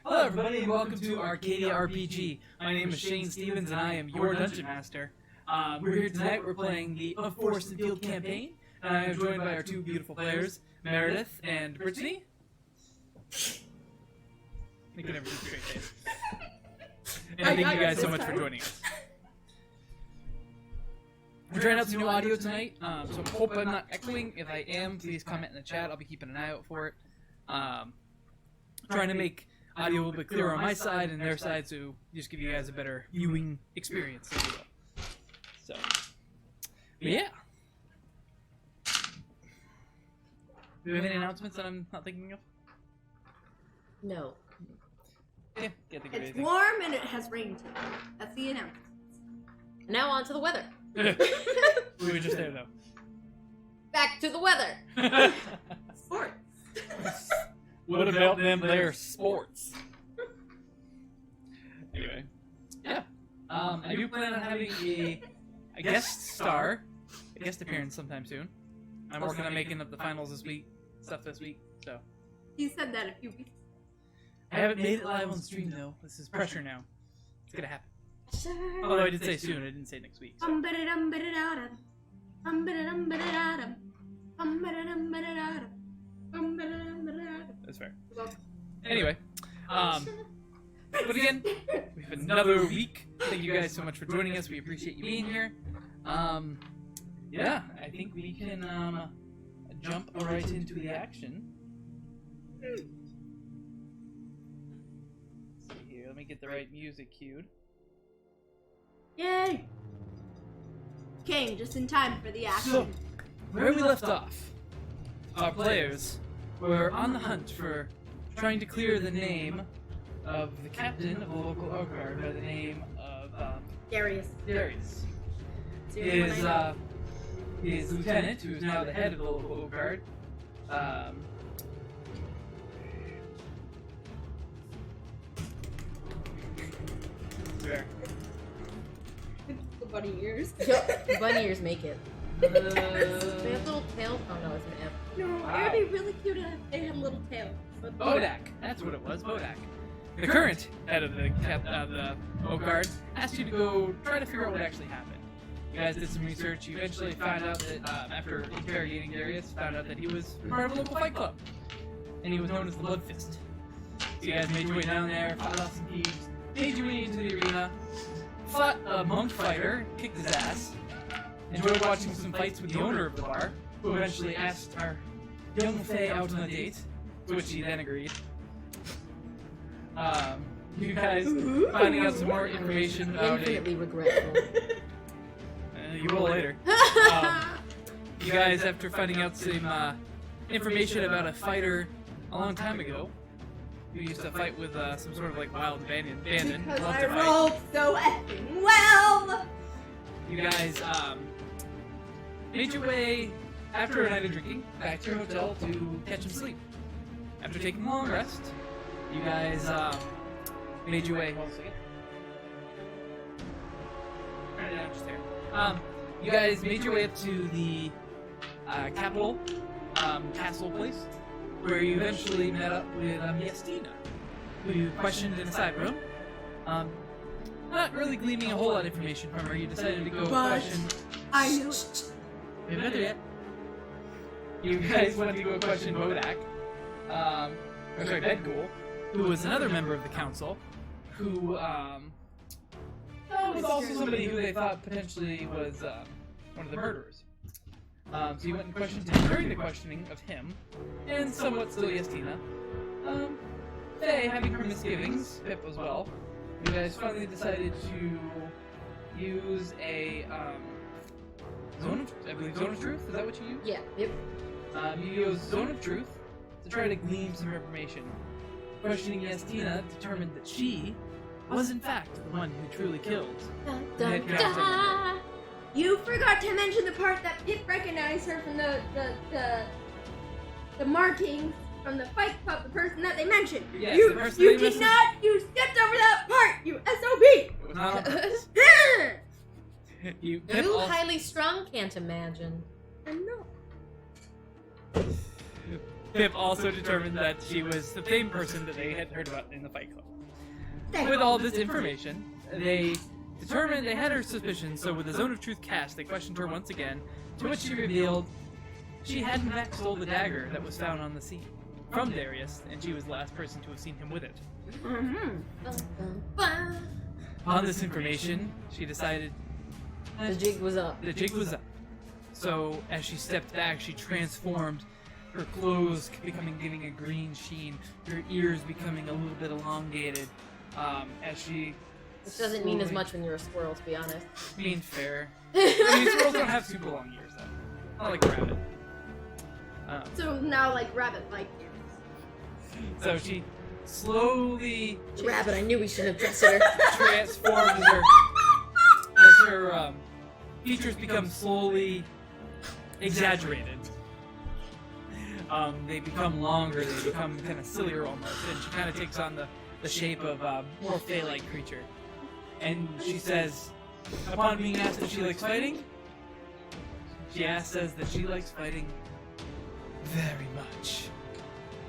Hello everybody and welcome to Arcadia RPG. My name is Shane Stevens and I am your Dungeon Master. We're here tonight, we're playing the Of Forest and Field campaign, and I am joined by our two beautiful players, Meredith and Brittany. I could never do a straight face. And thank you guys so much for joining us. We're trying out some new audio tonight, so I hope I'm not echoing. If I am, please comment in the chat, I'll be keeping an eye out for it. Trying to make audio a little bit clearer on my side and their side, so just give you guys a better viewing experience, if you will. So, but yeah. Do we have any announcements that I'm not thinking of? No. Yeah, can't think of It's anything. warm and it has rained today. That's the announcement. Now on to the weather. We were just there though. Back to the weather. Sports. What about them their sports? Anyway, yeah. I do plan on having a guest star, a guest appearance sometime soon. I'm working on making up the finals this week, this week, so. You said that a few weeks. I haven't made it live on stream though. This is pressure now. It's gonna happen. Sure. Although I did say soon, I didn't say next week. So. That's fair. Anyway, but again, we have another week. Thank you guys so much for joining us. We appreciate you being here. Yeah, I think we can jump right into the action. Let's see here. Let me get the right music cued. Yay! Came just in time for the action. So, where we left off, our players were on the hunt for trying to clear the name of the captain of the local Oak Guard by the name of Darius. Darius. It's the only one I know. His lieutenant, who is now the head of the local Oak Guard, there. The bunny ears. Bunny ears make it. They have little tails. Oh no, it's an imp. No, Wow. it would be really cute if they had little tails. But Bodak, that's what it was, Bodak. The current head of the Oak Guard asked you to go try to figure out what actually happened. You guys did some research. You eventually found out that, after interrogating Darius, found out that he was part of a local fight club, and he was known as the Blood Fist. So you guys made your way down there, fought off some thieves, made your way into the arena, fought a monk fighter, kicked his ass, enjoyed watching some fights with the owner of the bar, who eventually asked our young Faye out on a date, to which he then agreed. You guys finding out some more information about Infinitely regretful. you will later. You guys, after finding out some information about a fighter a long time ago, who used to fight with some sort of like wild bandit, because loved I to fight. rolled so effing well. You guys made your way, after a night of drinking, back to your hotel to catch some sleep. After taking a long rest, you guys made your way. Hold on a second. Turn it down just there. You guys made your way up to the capital castle place, where you eventually met up with Yestina, who you questioned in a side room. Not really gleaming a whole lot of information from her, you decided to go question. I knew it. We haven't met her yet. You guys wanted to go question Bodak, Bedghoul, who was another member of the council, who was also somebody who they thought potentially was one of the murderers. So you went and questioned him. During the questioning of him, and somewhat still Yestina, Faye, having her misgivings, Pip as well, you guys finally decided to use a zone of truth. Is that what you used? Yeah. Yep. You used Zone of Truth to try to glean some information. Questioning Yestina determined that she was in fact the one who truly killed. Dun, Ned dun, Captain. dun. You forgot to mention the part that Pip recognized her from the markings from the fight club, the person that they mentioned. Yes, you the person you they did mentioned. not. You skipped over that part. You SOB. It was not on purpose. Pip You also- highly strung can't imagine. I know. Pip also determined that she was the same person that they had heard about in the Fight Club. With all this information, they determined they had her suspicions, so with the Zone of Truth cast, they questioned her once again, to which she revealed she had in fact stole the dagger that was found on the scene from Darius, and she was the last person to have seen him with it. On this information, she decided The jig was up. the jig was up. So as she stepped back, she transformed, her clothes giving a green sheen, her ears becoming a little bit elongated, as she... Which doesn't mean as much when you're a squirrel, to be honest. Being fair. I mean, squirrels don't have super long ears, though. Not like a rabbit. So now, like, rabbit-like ears. So she slowly Rabbit, I knew we shouldn't have trusted her. transformed as her features become slowly exaggerated. They become longer, they become kind of sillier almost, and she kind of takes on the shape of a more fey-like creature. And she says, upon being asked if she likes fighting, she says that she likes fighting very much.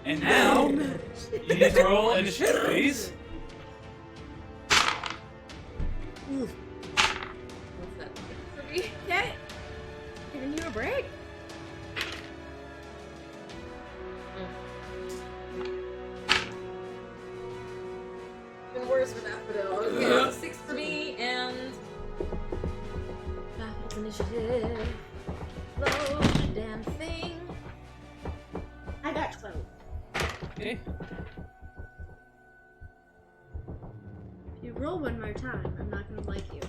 And now, you need to roll initiative, please. What's that? Okay. Giving you a break. Been worse with Asphodel. Okay, 6 for me, and... Battle's initiative. Load the damn thing. I got 12. Okay. If you roll one more time, I'm not gonna like you.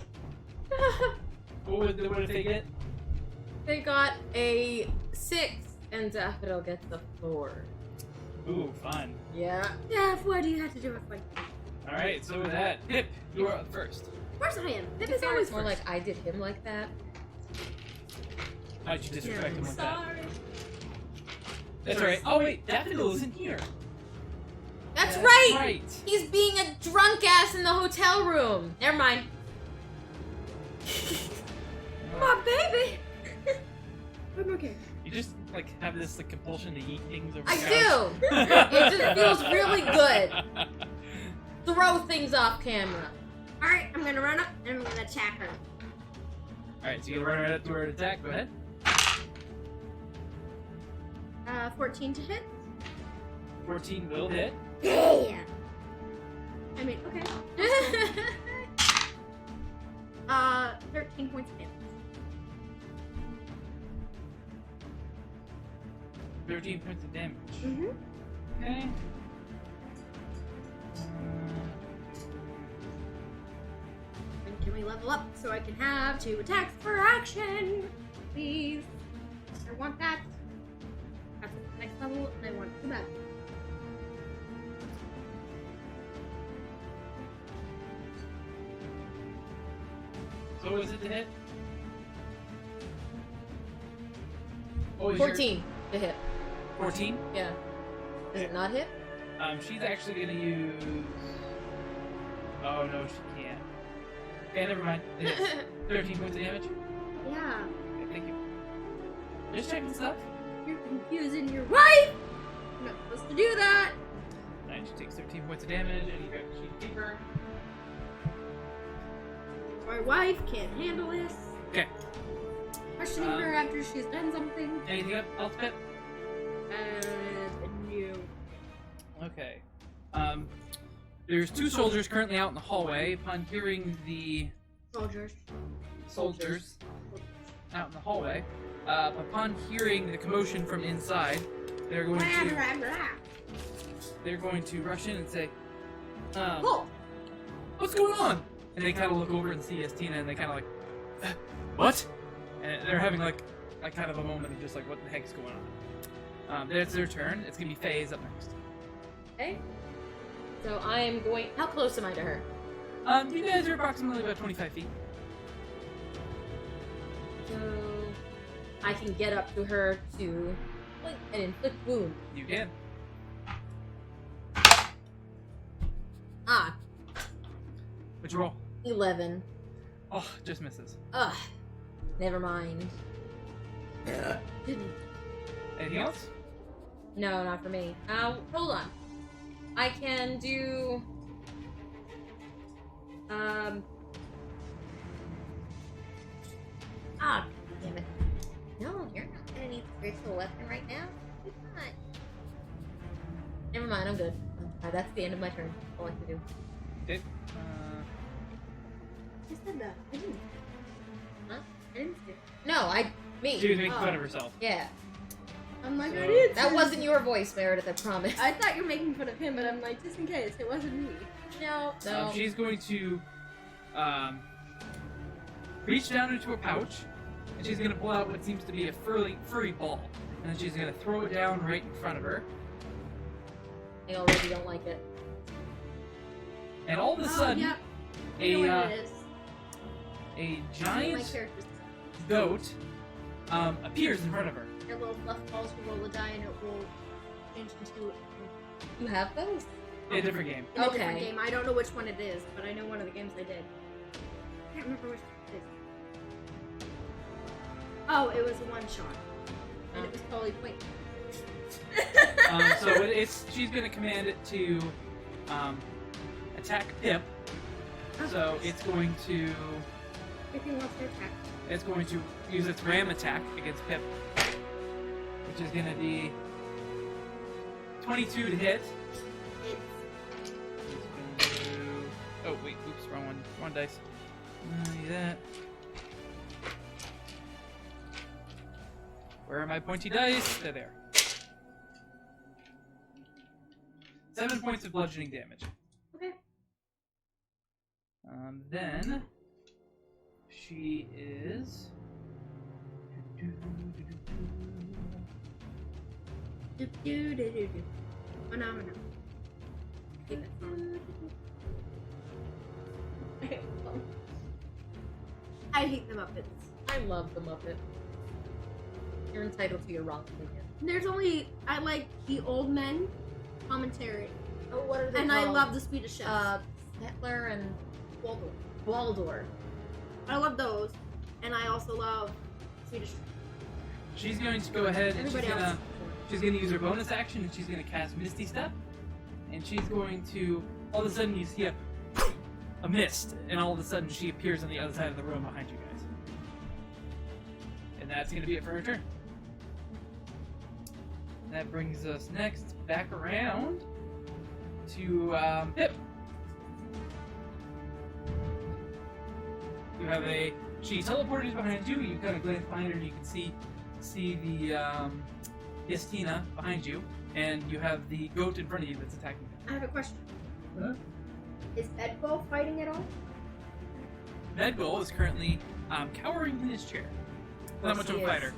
What did they get? They got a 6, and Daffodil gets a 4. Ooh, fun. Yeah. Yeah, what do you have to do with like? Alright, so with that, Pip, you are up first. Of course I am. Pip It's is always more first. like I did him like that. How'd you disrespect him with that? Sorry. That's alright. Oh wait, Daffodil isn't here. That's That's right! right. He's being a drunk ass in the hotel room. Never mind. My baby. I'm okay. You just like have this like compulsion to eat things over I the do! couch. It just feels really good. Throw things off camera. All right, I'm gonna run up and I'm gonna attack her. Alright, so you run right up to her and attack. Go ahead. 14 to hit. 14 will hit. Yeah. I mean, okay. 13 points of damage. 13 points of damage. Mm-hmm. Okay. And can we level up so I can have 2 attacks per action? Please. I want that. That's the next level, and I want 2 back. So what was it to hit? What was your- 14 to hit. 14? Yeah. Does it not hit? She's actually gonna use... Oh no, she can't. Okay, never mind. It hits. 13 points of damage? Yeah. Okay, thank you. Just checking stuff. You're confusing your wife! You're not supposed to do that! Alright, she takes 13 points of damage, and you grab the sheet of paper. My wife can't handle this. Okay. Questioning her after she's done something. Anything else, Pip? No. Okay. There's 2 soldiers currently out in the hallway. Upon hearing the soldiers out in the hallway, upon hearing the commotion from inside, they're going to rush in and say, Halt! "What's going on?" And they kind of look over and see Estina, and they kind of like, "What?" And they're having like kind of a moment of just like, "What the heck's going on?" Then it's their turn. It's gonna be Faye's up next. Okay. So I am going... How close am I to her? You guys are approximately about 25 feet. So... I can get up to her to... Like, and inflict wound. You can. Ah. What'd you roll? 11. Oh, just misses. Ugh. Never mind. Anything else? No, not for me. Hold on. I can do... Ah, damn it. No, you're not gonna need spiritual weapon right now. You're not. Never mind, I'm good. That's the end of my turn. All I can do. Okay. Who said that? I didn't. Huh? I didn't say it. No, me. She was making fun of herself. Yeah. I'm like, So- I didn't. That say wasn't your voice, Meredith, I promise. I thought you were making fun of him, but I'm like, just in case, it wasn't me. No. She's going to reach down into a pouch, and she's going to pull out what seems to be a furry ball, and then she's going to throw it down right in front of her. I already don't like it. And all of a sudden, Yep. I know what it is. a My giant character's goat appears in front of her. Your little fluff balls will roll a die and it will change into You have those? In a different game. a different Okay. game. I don't know which one it is, but I know one of the games I did. I can't remember which one it is. Oh, it was a one shot. And it was totally pointless. So she's going to command it to attack Pip. So it's going to Everything wants to attack. use its ram attack against Pip, which is going to be 22 to hit. It's It's gonna do... Oh wait, oops, wrong dice. Need that. Where are my pointy dice? They're there. 7 points of bludgeoning damage. okay. Then she is. Phenomenal. I hate that song. I hate the Muppets. I love the Muppet. You're entitled to your wrong opinion. There's only I like the old men commentary, Oh, what are they and called? I love the Swedish chefs. Hitler and Waldorf. Waldorf. I love those, and I also love Swedish. She's going to go ahead and Everybody else. she's gonna use her bonus action and she's gonna cast Misty Step, and she's going to all of a sudden you see a mist, and all of a sudden she appears on the other side of the room behind you guys, and that's gonna be it for her turn. That brings us next back around to Pip. You have she teleported behind you. You kind of glance behind her, and you can see the Yestina behind you, and you have the goat in front of you that's attacking I have a question. Huh? Is Bedbo fighting at all? Medgoal is currently cowering in his chair. Not much of a fighter.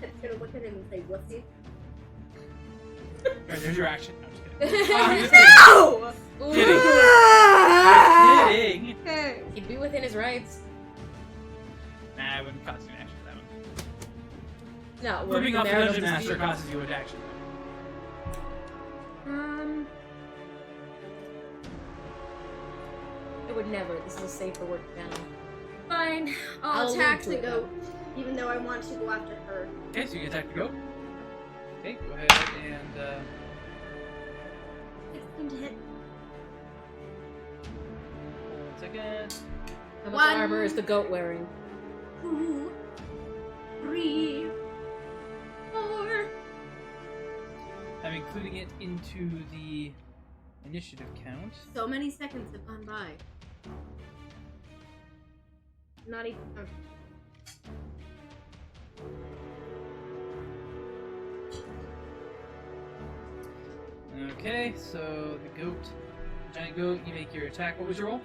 Pip's gonna look at him and say, "Whoopsie." Alright, there's your action. No, I'm just kidding. I'm just kidding. No! Kidding. Ah! Kidding. Okay. He'd be within his rights. Nah, I wouldn't cost you an action for that one. No, Flipping off the Meredith Dungeon is Master being- costs you an action. It would never. This is a safer word now. Fine. I'll I'll attack allude the to it, goat, even though I want to go after her. Okay, so you can attack the goat. Okay, go ahead and 16 to hit. hold on a second. How much One. armor is the goat wearing? 2, 3, 4. I'm including it into the initiative count. So many seconds have gone by. Not even. Okay. Okay, so the goat, giant goat, you make your attack. What was your roll?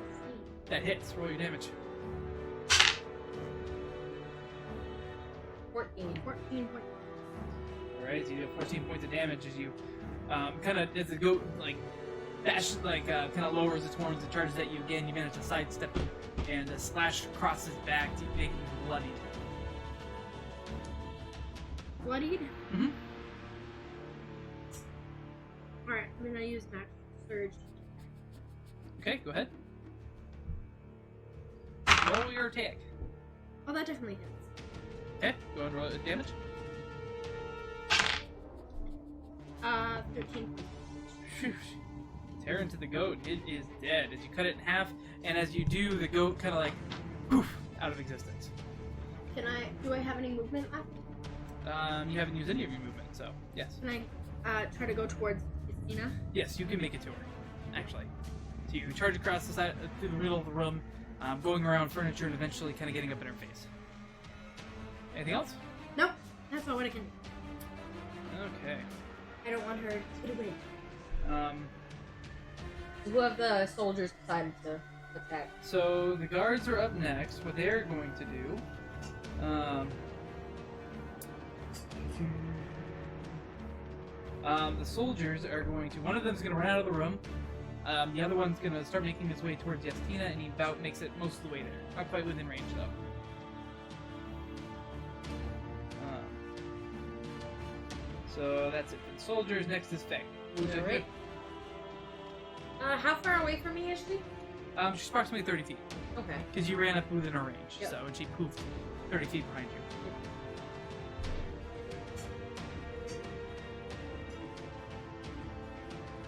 16. That hits. Roll your damage. 14. 14 points. Alright, so you do 14 points of damage as you kind of, as the goat, kind of lowers its horns and charges at you again. You manage to sidestep him and slash across his back to make him bloodied. Bloodied? Mm-hmm. Alright, I'm gonna use Max Surge. Okay, go ahead. Roll your attack. Oh, that definitely hits. Okay, go ahead and roll damage. 13. Phew. Tear into the goat. It is dead. As you cut it in half, and as you do, the goat kind of like poof out of existence. Do I have any movement left? You haven't used any of your movement, so yes. Can I try to go towards Christina? Yes, you can make it to her. Actually, so you charge across the side, through the middle of the room, going around furniture, and eventually kind of getting up in her face. Anything else? Nope. That's not what I can do. Okay. I don't want her to get away. Who of the soldiers decided to attack? So the guards are up next. What they're going to do, the soldiers are going to. One of them's going to run out of the room. The other one's going to start making his way towards Yastina, and he about makes it most of the way there. Not quite within range though. So that's it for the soldiers. Next is Faye. Alright. How far away from me is she? She's approximately 30 feet. Okay. Because you ran up within her range, Yep. so and she poofed 30 feet behind you.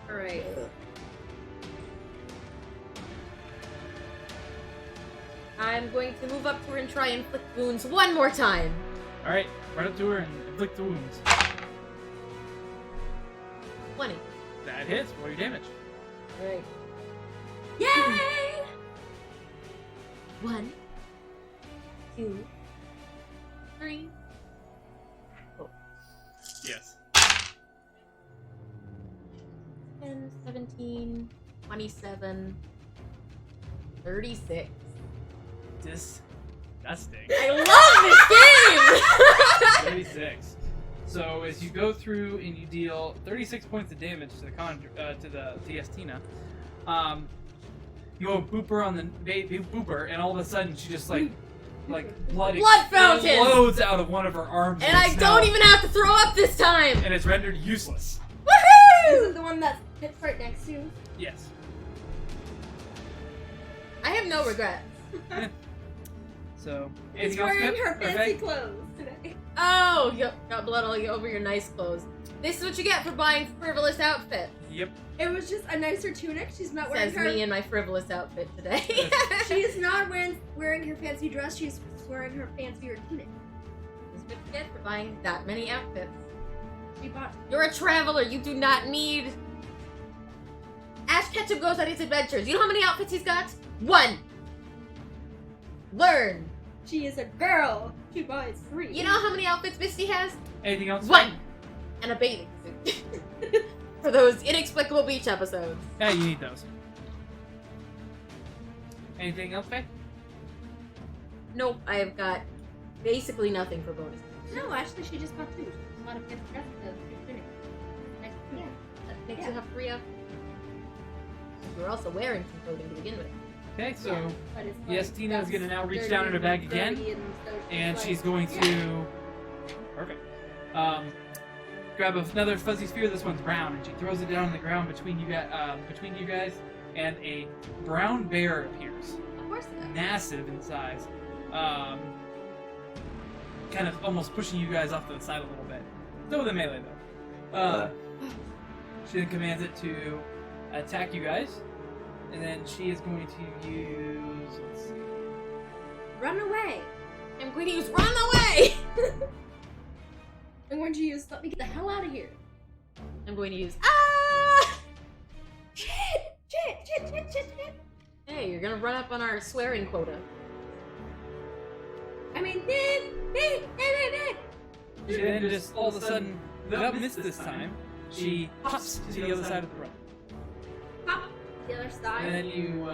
Alright. I'm going to move up to her and try and inflict wounds one more time. All right, run up to her and inflict the wounds. 20. That hits. Roll your damage. Alright. Yay! 1, 2, 3. Yes. 10, 17, 27, 36. Disgusting. I love this game! 36. So as you go through and you deal 36 points of damage to the Yastina, you go booper on the baby booper, and all of a sudden she just like blood fountains! explodes out of one of her arms, And I don't even have to throw up this time! and it's rendered useless. This is the one that hits right next to you. Yes. I have no regrets. So It's anything else, wearing Pip? her Or fancy Faye? clothes today. Oh, you got blood all over your nice clothes. This is what you get for buying frivolous outfits. Yep. It was just a nicer tunic. She's not wearing Says her. me in my frivolous outfit today. She is not wearing her fancy dress. She's wearing her fancier tunic. This is what you get for buying that many outfits. She bought. You're a traveler. You do not need... Ash Ketchum goes on his adventures. You know how many outfits he's got? 1. Learn. She is a girl. She buys 3. You know how many outfits Misty has? Anything else? 1. And a bathing suit. For those inexplicable beach episodes. Yeah, you need those. Anything else, Faye? Nope, I've got basically nothing for bonus. No, actually, she just bought 2. She bought a fancy dress with a tunic. Next to Yeah, that makes Yeah. you have 3 outfits. You're also wearing some clothing to begin with. Okay, so But it's yes, Tina is that's gonna now reach dirty down in her and bag again, dirty and so and like, she's going yeah. to perfect. Grab another fuzzy sphere. This one's brown, and she throws it down on the ground between you guys, and a brown bear appears, Of course not. massive in size, kind of almost pushing you guys off to the side a little bit. Still with a melee though. She then commands it to attack you guys, and then she is going to use. Let's see. Run away. I'm going to use run away! I'm going to use let me get the hell out of here. I'm going to use ah! Shit! Shit! Hey, you're gonna run up on our swearing quota. I mean, She then just all of a sudden, without miss this time, she pops to the other side of the room. pop the other And side. then you,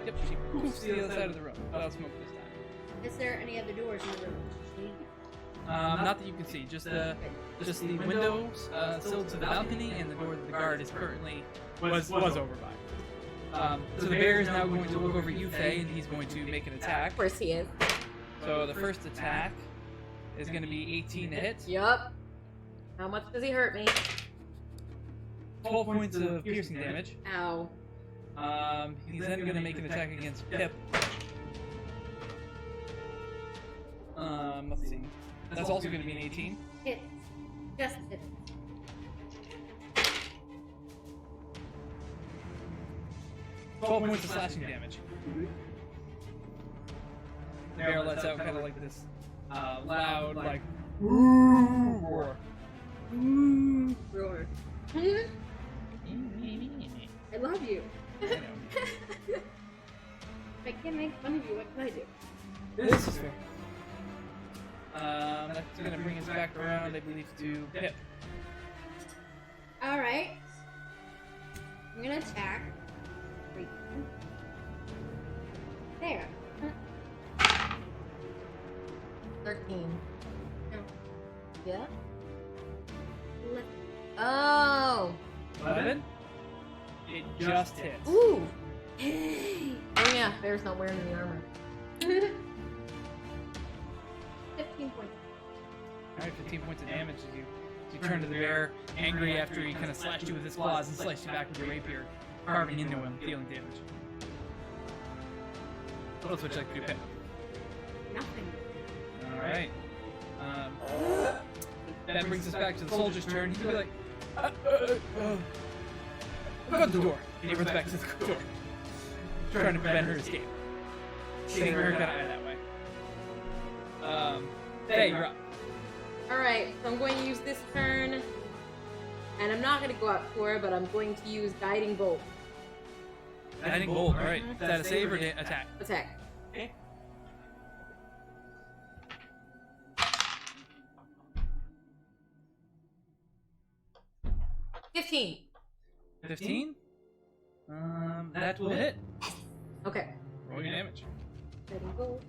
yep, she poofs to the other side of the room without smoke this time. Is there any other doors in the room? Not that you can see, just the windows, still to the balcony, and the door that the guard is currently was over by. So the bear is now going to look over you, Faye, and he's going to make an attack. Of course he is. So the first attack is going to be 18 to hit, Yup. How much does he hurt me? 12 points of piercing damage. Ow. He's then going to make an attack against Pip. Let's see. That's also going to be an 18. Hits. Just hits. Twelve points of slashing damage. The bear lets out kind of like this loud, like roar. Roar. Hmm? I love you. I know. If I can't make fun of you, what can I do? This is fair. That's gonna bring us back around, I believe, to Pip. Alright. I'm gonna attack. Wait. There. 13. No. Yeah? Left. Oh! 11? It just hits. Ooh! Hey! Oh yeah, Bear's not wearing any armor. 15 points. Alright, 15 points of damage as you turn to the bear, angry after he kind of slashed you with his claws and sliced you back with your rapier, carving into him, dealing damage. What else would you like to do, Pip? Nothing. Alright. That brings us back to the soldier's turn. He's gonna be like, look out the door. And he runs back to the door, trying to prevent her escape. Getting her kind of out of that way. Faye, you're up. Alright, so I'm going to use this turn. And I'm not going to go out for it, but I'm going to use Guiding Bolt. Guiding bolt. Alright. Is that a save or attack? Attack. Okay. $15. 15? That will hit. Okay. Roll your damage. Guiding Bolt.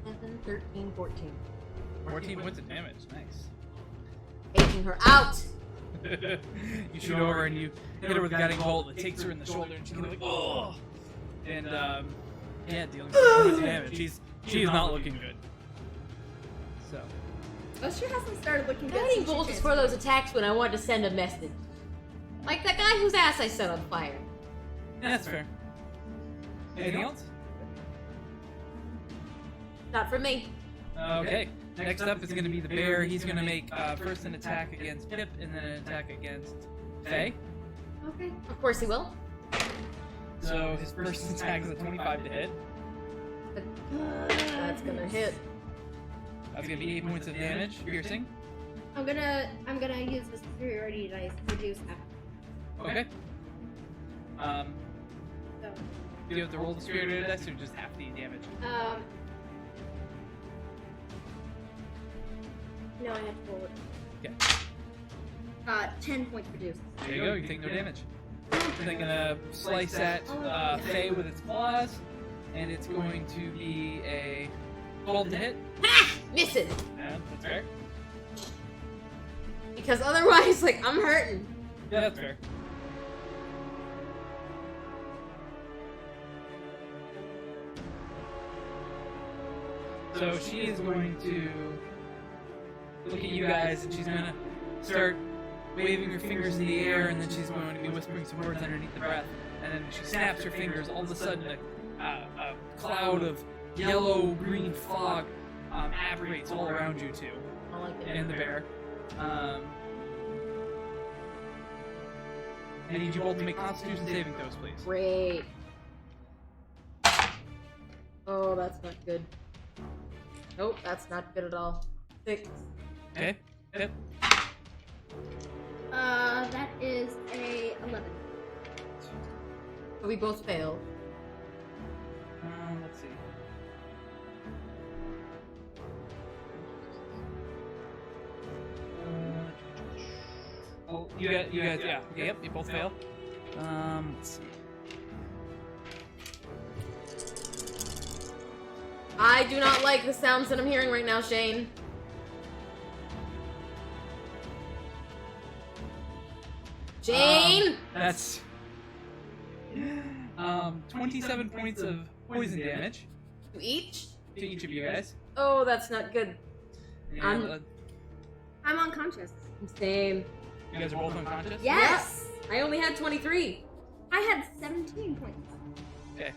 Seven, 13, 14. 14 points of damage. Nice. Taking her out. You shoot over and you hit her with a guiding bolt that takes her in the shoulder and she's kind of like, oh! And, yeah, dealing 14 points of damage. She's not looking good. So. Oh, she hasn't started looking good. Guiding since she Bolt is for those attacks when I want to send a message. Like that guy whose ass I set on fire. Yeah, that's fair. Anything else? Not for me. Okay. Next up is going to be the bear. He's going to make first an attack against Pip and then an attack against Faye. Okay. Of course he will. So his first attack is a 25 to hit. That's gonna hit. That's going to be 8 points of damage, piercing. I'm gonna use the superiority dice to reduce that. Okay. So, Do you have to roll the spirit dice or just half the damage? no, I have to roll it. Okay. 10 points reduced. There you go, you take no damage. They're gonna slice at Faye with its claws, and it's going to be a 12 to hit. Ha! Missing. Yeah, that's fair. Because otherwise, like, I'm hurting. Yeah, that's fair. So she is going to look at you guys, and she's gonna start waving her fingers in the air, and then she's going to be whispering some words underneath the breath. And then she snaps her fingers. All of a sudden, a cloud of yellow-green fog apparates all around you two I like it. and the bear. I need you both to make Constitution saving throws, please. Great. Oh, that's not good. Nope, that's not good at all. 6. Okay. Pip. That is a 11. So we both failed. Let's see. Oh, you guys, yeah. Okay, yep, you both fail. Let's see. I do not like the sounds that I'm hearing right now, Shane. Jane! That's 27 points of poison damage To each? to each of you guys. Oh, that's not good. And, I'm unconscious. Same. You guys are both unconscious? Yes! I only had 23. I had 17 points. Okay.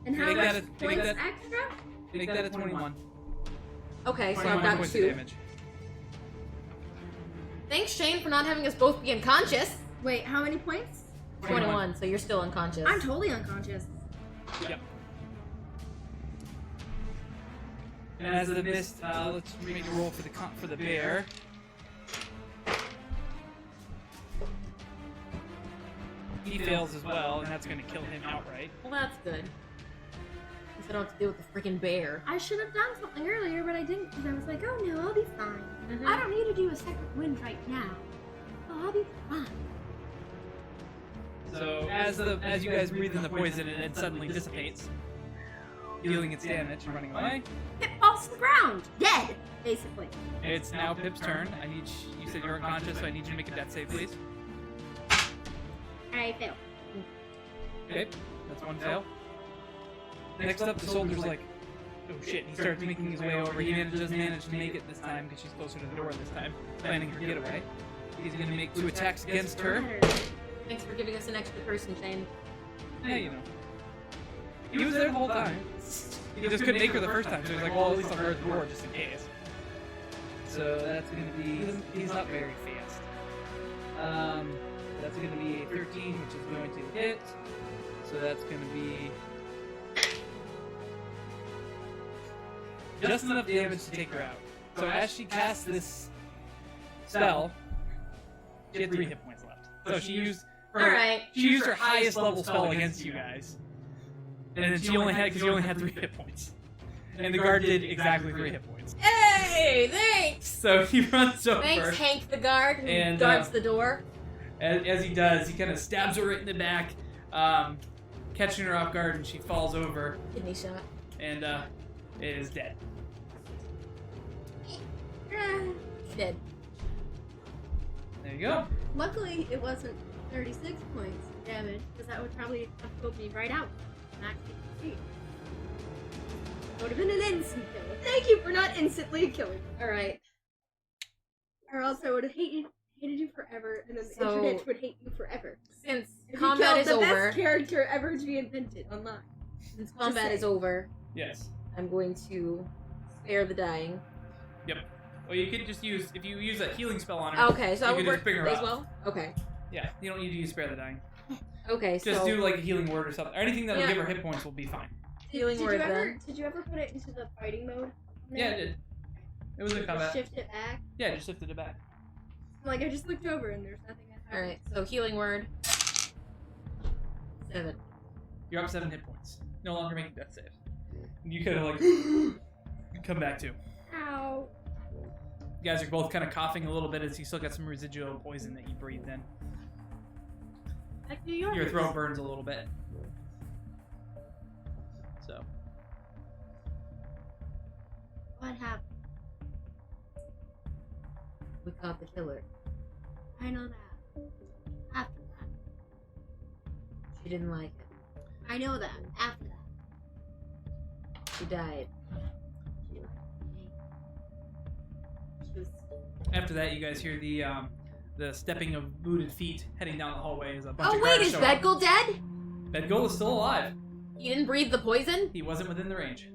And You how make much that a- you make points that- extra? Make that a 21. Okay, so I've 21 got points 2. of damage. Thanks, Shane, for not having us both be unconscious. Wait, how many points? 21, so you're still unconscious. I'm totally unconscious. Yep. And as the mist, let's make a roll for the bear. He fails as well, and that's going to kill him outright. Well, that's good. At least I don't have to deal with the freaking bear. I should have done something earlier, but I didn't because I was like, oh no, I'll be fine. Mhm. I don't need to do a second wind right now. Oh, I'll be fine. So as you guys breathe in the poison, it suddenly dissipates, dealing its damage and running away. Pip falls to the ground, dead, basically. It's now Pip's turn. You said you're unconscious, so I need you to make a death save, please. I fail. Okay, that's one fail. Next up, the soldier's like, oh shit, he starts making his way over. He doesn't manage to make it this time because she's closer to the door this time, planning her getaway. He's gonna make 2 attacks against her. Thanks for giving us an extra person, Shane. Yeah, you know. He was there the whole time. He just couldn't make her the first time, so he's like, well, at least I'll guard the door just in case. So that's gonna be, he's not very fast. That's gonna be a 13, which is going to hit. So that's gonna be just enough damage to take her out. So as she casts this spell, she had 3 hit points left. So she used her, Alright. she used her highest level spell against you guys. And then she only had, because you only had 3 hit points. And the guard did exactly 3 hit points. Hey, thanks! So he runs over. Thanks, Hank the guard, who And, guards the door. As he does, he kind of stabs her right in the back, catching her off guard, and she falls over Kidney shot. and is dead. Dead. There you go. Luckily, it wasn't 36 points of damage, because that would probably have pulled me right out. Max HP. It would have been an instant kill. Thank you for not instantly killing. Alright. Or else I would have hated you forever, and then the So- internet would hate you forever. Since If you combat killed is the over, best character ever to be invented online. since combat is saying. over, Yes. I'm going to spare the dying. Yep. Well, you could just use, if you use a healing spell on her. Okay, so you I will could just work bring her as up. well? Okay. Yeah, you don't need to use Spare the Dying. Okay, Just so do like a healing word or something. Or anything that'll Yeah. give her hit points will be fine. healing word then. Did you ever put it into the fighting mode? Yeah, it did. It was in Just combat. shift it back. Yeah, just shifted it back. Like, I just looked over and there's nothing that happened. Alright, so healing word. 7. You're up 7 hit points. No longer making death saves. You could have like come back to. Ow. You guys are both kind of coughing a little bit as you still got some residual poison that you breathed in. Back to yours. Your throat burns a little bit. So, What happened? We caught the killer. I know that. After that. She didn't like it. I know that. After that. She died. She was. after that, you guys hear the stepping of booted feet heading down the hallway as a bunch Oh of wait, guards is show up. Bedgold dead? Bedgold is still alive. He didn't breathe the poison? He wasn't within the range.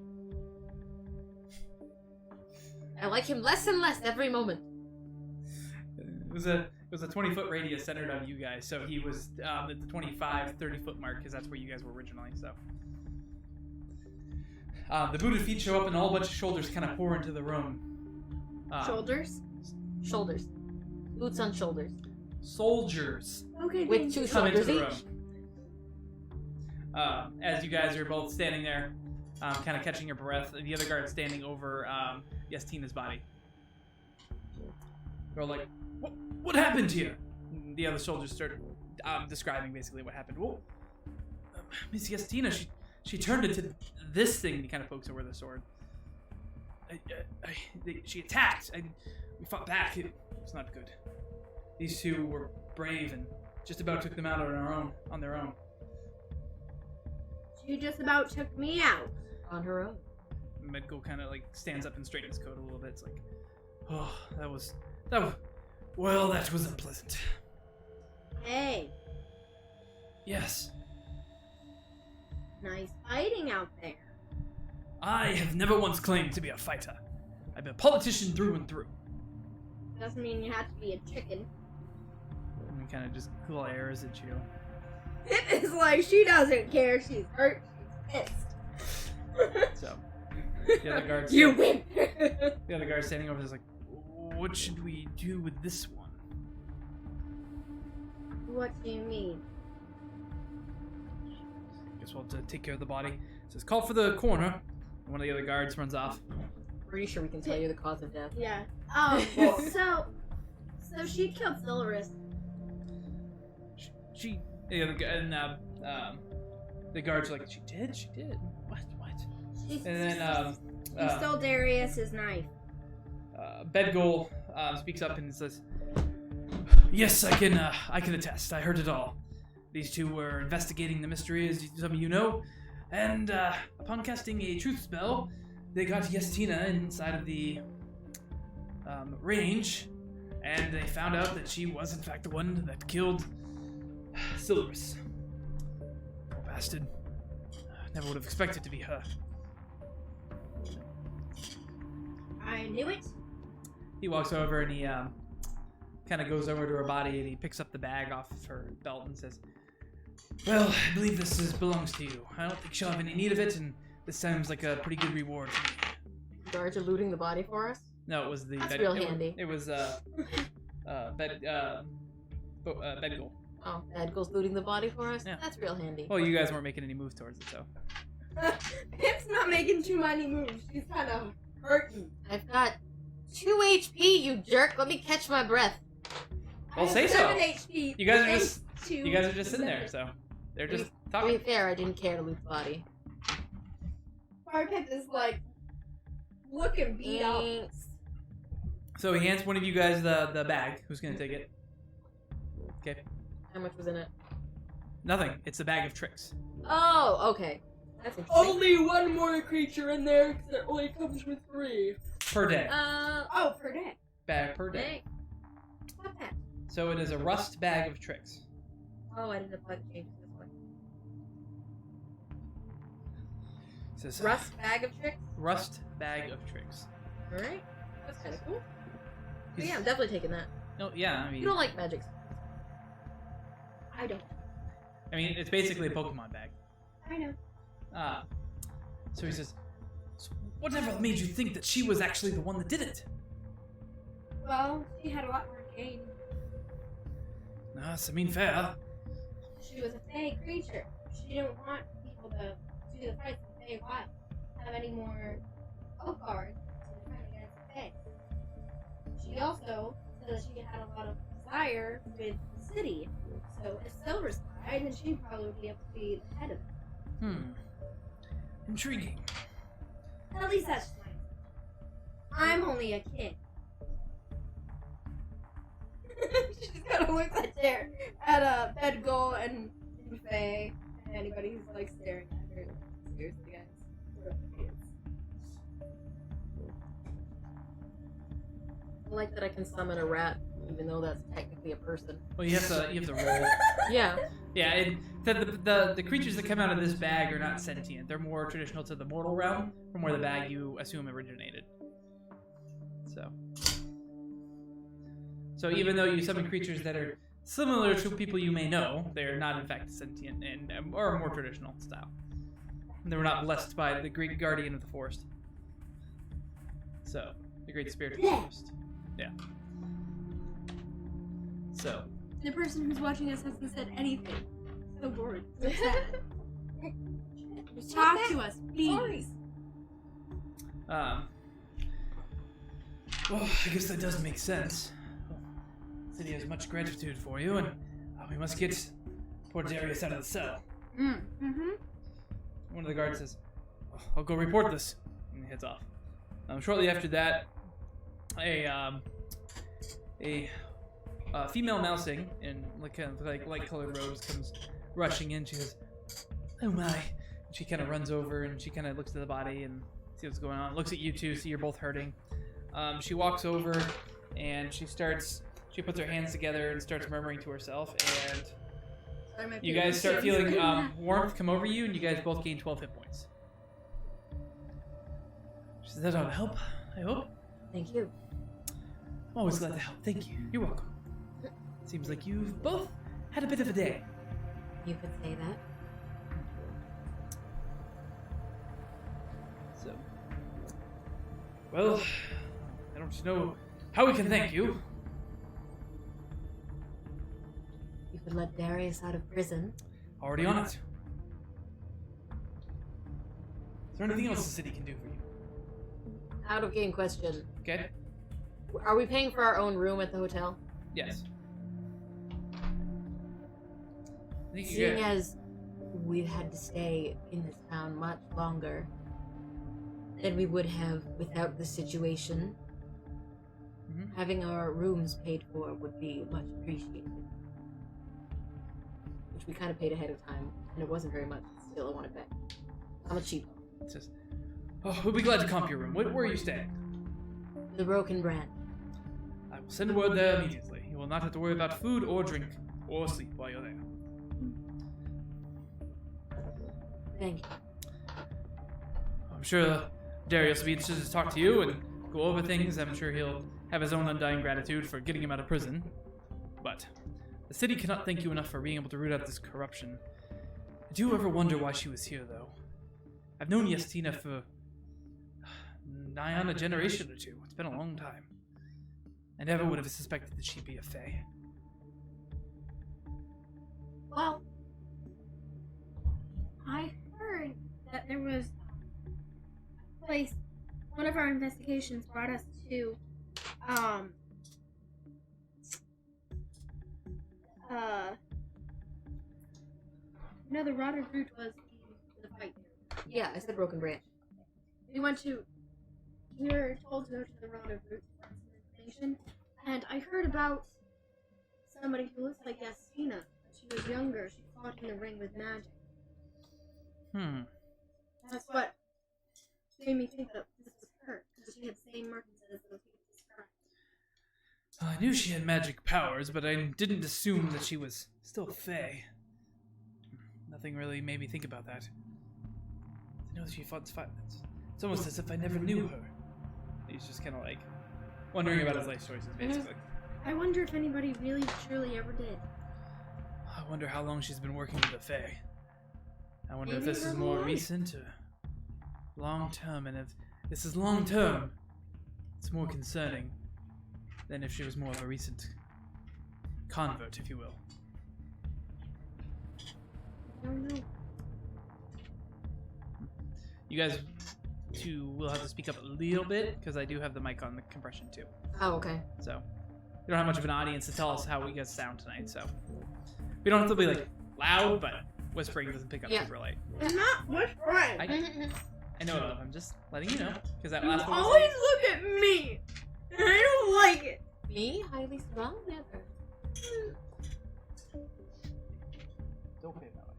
I like him less and less every moment. It was a 20-foot radius centered on you guys, so he was at the 25, 30-foot mark because that's where you guys were originally. So the booted feet show up and a whole bunch of shoulders kind of pour into the room. Shoulders? Shoulders. Boots on shoulders. Soldiers Okay, With thank 2 you. come into shoulders the each. room. As you guys are both standing there, kind of catching your breath, the other guard standing over Tina's body. They're like, what happened to you? And the other soldiers start describing basically what happened. Well, Miss Yestina, she turned into this thing. He kind of pokes her with a sword. She attacked. We fought back. It was not good. These two were brave and just about took them out on their own. She just about took me out. On her own. Medgo kind of like stands up and straightens his coat a little bit. It's like, Oh, that was unpleasant. Hey, Yes. nice fighting out there. I have never once claimed to be a fighter. I'm a politician through and through. Doesn't mean you have to be a chicken. And he kind of just glares at you. It is like she doesn't care. She's hurt. She's pissed. So, the other guard. You win. The other guard standing over there is like, what should we do with this one? What do you mean? Guess we'll have to take care of the body. It says, call for the coroner. One of the other guards runs off. Pretty sure we can tell you the cause of death. Yeah. So she killed Silverus. She yeah, the guards are like, she did? What? She And then stole Darius's knife. Bedgoal speaks up and says, yes, I can attest. I heard it all. These two were investigating the mystery, as some of you know, and upon casting a truth spell, they got Yestina inside of the range, and they found out that she was in fact the one that killed Silverus. Poor bastard. Never would have expected to be her. I knew it. He walks over and he kind of goes over to her body and he picks up the bag off of her belt and says, well, I believe this belongs to you. I don't think she'll have any need of it, and this sounds like a pretty good reward for me. Guards are looting the body for us? No, it was the That's real handy. It was Bedgoal. Oh, Edgal's looting the body for us? Yeah. That's real handy. Well, you guys weren't making any moves towards it, so. Pip's not making too many moves. She's kind of hurting. I've got 2 HP, you jerk. Let me catch my breath. Well, I say have so. 7 HP. You guys are Thanks just to sitting there, so they're just To be talking. fair, I didn't care to loot the body. Our Pip is like looking beat up. Thanks. So he hands one of you guys the bag. Who's gonna take it? Okay. How much was in it? Nothing. It's a bag of tricks. Oh, okay. That's interesting. Only one more creature in there because it only comes with 3. Per day. Oh, per day. Bag per day. What's that? So it is a rust bag of tricks. Oh, I didn't apply the changes this way. It says, Rust bag of tricks? Rust bag of tricks. Alright. That's kind of cool. But yeah, I'm definitely taking that. No, yeah, I You mean, don't like magic. I don't. it's basically a Pokemon bag. I know. So he says, so whatever made you think that she was actually the one that did it? Well, she had a lot more to gain. No, that's fair. She was a fey creature. She didn't want people to do the fight with the fey wild. Have any more oak guards to defend against the fey. She also said that she had a lot of desire with the city. So if Silver's died, then she'd probably be able to be the head of it. Intriguing. At least that's fine. I'm only a kid. She just kind of looks at Bedgoal and Faye and anybody who's like staring at her. Seriously, guys. We're kids. I like that I can summon a rat, even though that's technically a person. Well, you have to roll. Yeah. Yeah, the creatures that come out of this bag are not sentient. They're more traditional to the mortal realm, from where the bag you assume originated. So even though you summon creatures that are similar to people you may know, they are not in fact sentient and or more traditional style. They were not blessed by the great guardian of the forest. So the great spirit of the forest. Yeah. So. The person who's watching us hasn't said anything. So bored. So sad. Just talk to us, please. Well, I guess that does make sense. The city has much gratitude for you, and we must get poor Darius out of the cell. Mm-hmm. One of the guards says, I'll go report this, and he heads off. Shortly after that, a female mousing in light-colored robes comes rushing in. She goes, oh my. And she kind of runs over and she kind of looks at the body and sees what's going on. Looks at you two, see you're both hurting. She walks over and she puts her hands together and starts murmuring to herself, and you guys start feeling warmth come over you, and you guys both gain 12 hit points. She says, that ought to help, I hope. Thank you. I'm always glad to help. Thank you. You're welcome. Seems like you've both had a bit of a day. You could say that. So, well, I don't know how we can thank you. You could let Darius out of prison. Already on it. Is there anything else the city can do for you? Out of game question. Okay? Are we paying for our own room at the hotel? Yes. I think you Seeing get- as we've had to stay in this town much longer than we would have without the situation, Mhm. having our rooms paid for would be much appreciated. Which we kind of paid ahead of time, and it wasn't very much. Still, I want it back. I'm a cheap. It says, oh, we'll be glad to comp your room. Where are you staying? The Broken Brand. I will send word there immediately. You will not have to worry about food or drink or sleep while you're there. Thank you. I'm sure Darius will be interested to talk to you and go over things. I'm sure he'll have his own undying gratitude for getting him out of prison. But the city cannot thank you enough for being able to root out this corruption. I do ever wonder why she was here, though. I've known Yestina for nigh on a generation or two. It's been a long time. I never would have suspected that she'd be a fae. Well, I heard that there was a place. One of our investigations brought us to, the Rotted Root was the fight. Yeah, I said Broken Branch. We were told to go to the Rotted Root for some information, and I heard about somebody who looks like Yastina. She was younger. She fought in the ring with magic. That's what made me think that this was her, because she had the same markings as those people described. I knew she had magic powers, but I didn't assume that she was still fae. Nothing really made me think about that. I know she fought violence. It's almost as if I never knew her. He's just kind of like wondering about his life choices, basically. I wonder if anybody really, truly ever did. I wonder how long she's been working with the fae. I wonder if Maybe this her is whole more life. recent or long term, and if this is long term, it's more concerning than if she was more of a recent convert, if you will. I don't know. You guys two will have to speak up a little bit because I do have the mic on the compression too. Oh, okay. So we don't have much of an audience to tell us how we guys sound tonight. So we don't have to be like loud, but whispering doesn't pick up Yeah. super light. I'm not whispering. I know, love. I'm just letting you know because that last You one was always look at me, and I don't like it. Me? Highly strong? Never. It's okay that way.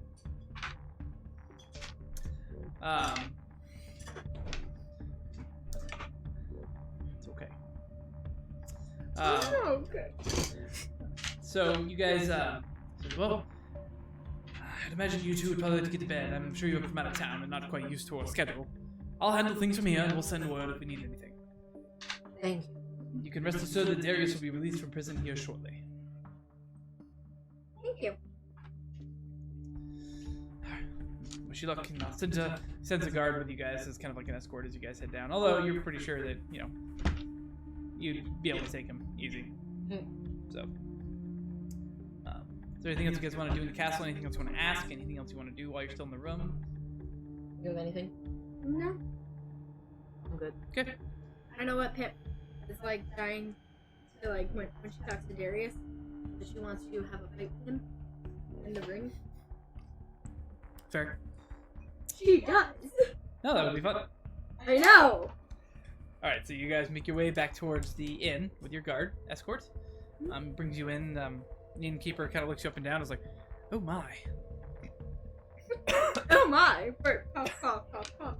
It's okay. Okay. So you guys, said, well, I'd imagine you two would probably like to get to bed. I'm sure you're from out of town and not quite used to our schedule. I'll handle things from here, and we'll send word if we need anything. Thank you. You can rest assured that Darius will be released from prison here shortly. Thank you. Wish you luck, and I'll send a guard with you guys as kind of like an escort as you guys head down. Although you're pretty sure that, you know, you'd be able to take him easy. So, is there anything else you guys want to do in the castle? Anything else you want to ask? Anything else you want to do while you're still in the room? You have anything? No. I'm good. Okay. I know what Pip is like dying to like when she talks to Darius, that she wants to have a fight with him in the ring. Fair. She does. No, that would be fun. I know. Alright, so you guys make your way back towards the inn with your guard, escort. Brings you in, the innkeeper kind of looks you up and down, is like, oh my. Oh my! Cough, cough, cough, cough.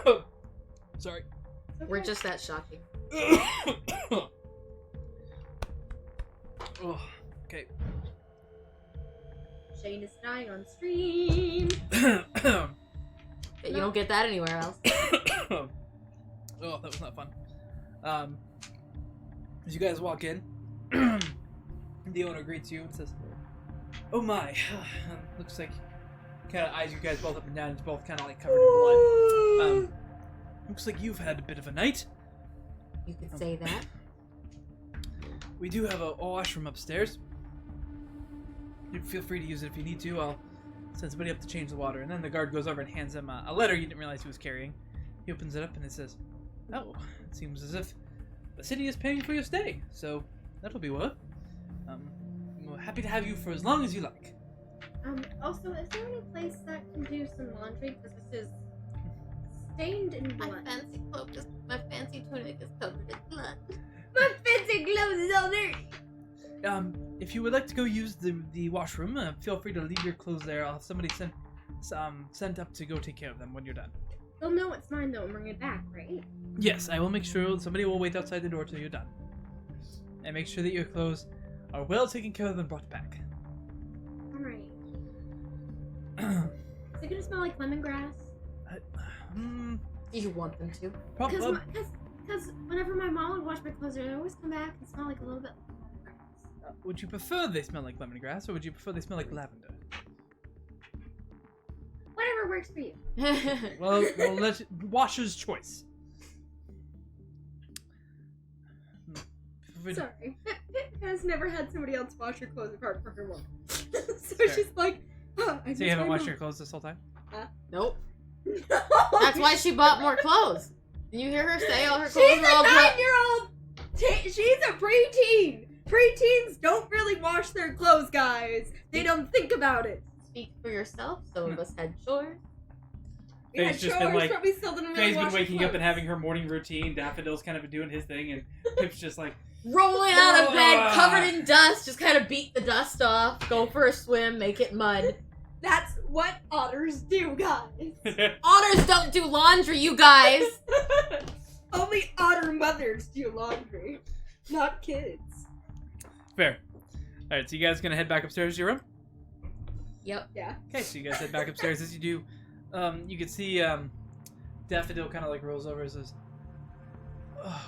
Choke. Sorry. We're just that shocking. Oh, okay. Shane is dying on stream. But you don't get that anywhere else. Oh, that was not fun. As you guys walk in, the owner greets you and says, "Oh my!" Looks like, kind of eyes you guys both up and down. It's both kind of like covered in blood. Looks like you've had a bit of a night. You could say that. We do have a washroom upstairs. You feel free to use it if you need to. I'll send somebody up to change the water. And then the guard goes over and hands him a letter you didn't realize he was carrying. He opens it up and it says, "Oh, it seems as if the city is paying for your stay, so that'll be well. We're happy to have you for as long as you like." Also, is there any place that can do some laundry? Because this is stained in My blood. my fancy tunic is covered in blood. My fancy clothes is all dirty. If you would like to go use the washroom, feel free to leave your clothes there. I'll have somebody sent up to go take care of them when you're done. They'll know it's mine though and bring it back, right? Yes, I will make sure somebody will wait outside the door till you're done. And make sure that your clothes are well taken care of and brought back. Alright. Is it gonna smell like lemongrass? You want them to? Probably. Because whenever my mom would wash my clothes, they always come back and smell like a little bit like lemongrass. Would you prefer they smell like lemongrass, or would you prefer they smell like lavender? Whatever works for you. Well, let washer's choice. Sorry. Pip has never had somebody else wash her clothes apart from her mom. So Fair. she's like, oh, I So you haven't washed your clothes this whole time? Nope. No. That's why she bought more clothes. Did you hear her say all her She's clothes a were all blood? 9-year-old. She's a preteen. Preteens don't really wash their clothes, guys. They don't think about it. Speak for yourself. Some of us had chores. Yeah, Faye's just been like, but we still didn't really Faye's been wash our waking up and clothes. having her morning routine. Daffodil's kind of been doing his thing, and Pip's just like, Rolling out of bed, covered in dust, just kind of beat the dust off, go for a swim, make it mud. That's what otters do, guys. Otters don't do laundry, you guys! Only otter mothers do laundry, not kids. Fair. Alright, so you guys gonna head back upstairs to your room? Yep. Yeah. Okay, so you guys head back upstairs. As you do, you can see Daffodil kind of like rolls over and says,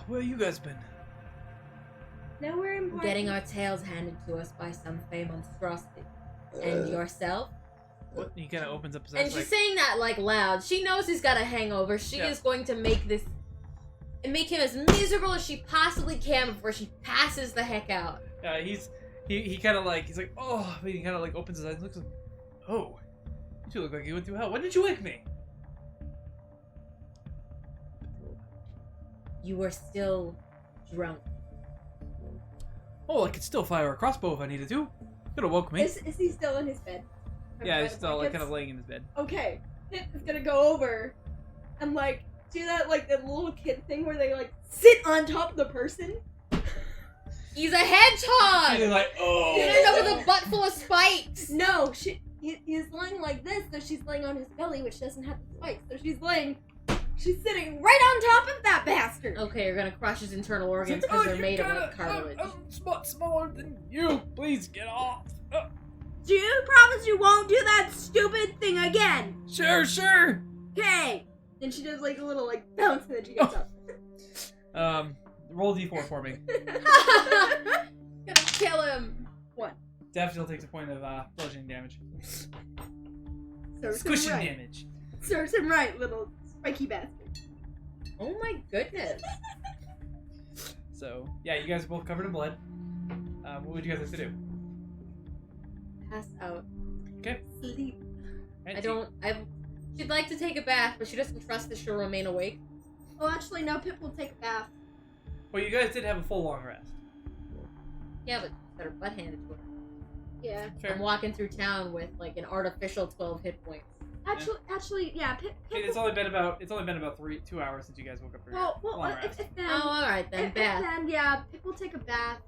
"Where you guys been?" Nowhere important. Getting our tails handed to us by some fey monstrosity. And yourself? What? He kind of opens up his And eyes she's like, saying that like loud. She knows he's got a hangover. She Yeah. is going to make make him as miserable as she possibly can before she passes the heck out. he kind of like, he's like, "Oh," but he kind of like opens his eyes and looks like, "Oh, you two look like you went through hell. When did you wake me?" You were still drunk. Oh, I could still fire a crossbow if I needed to. Could have woke me. Is he still in his bed? Yeah, By he's the still like blankets? kind of laying in his bed. Okay, Pip is gonna go over and like do that like the little kid thing where they like sit on top of the person. He's a hedgehog! Feeling like, You end up oh. with a butt full of spikes! No, he's laying like this, so she's laying on his belly, which doesn't have the spikes. So she's sitting right on top of that bastard. Okay, you're gonna crush his internal organs because they're made of like cartilage. I'm smaller than you. Please get off. Do you promise you won't do that stupid thing again? Sure. Okay. Then she does like a little like bounce and then she gets up. Roll d4 for me. Gonna kill him! Daffodil takes a point of bludgeoning damage. Serves him Squishing right. damage. Serves him right, little spiky bastard. Oh my goodness. So, yeah, you guys are both covered in blood. What would you guys like to do? Pass out. Okay. Sleep. She'd like to take a bath, but she doesn't trust that she'll remain awake. Oh, actually, no. Pip will take a bath. Well, you guys did have a full long rest. Yeah, but she's got her butt handed to her. Yeah. Fair. I'm walking through town with like an artificial 12 hit points. Actually, yeah. Pip. It's only been about 2 hours since you guys woke up for your long Well, rest. if then, Oh, alright then, if bath. then, yeah, Pip will take a bath,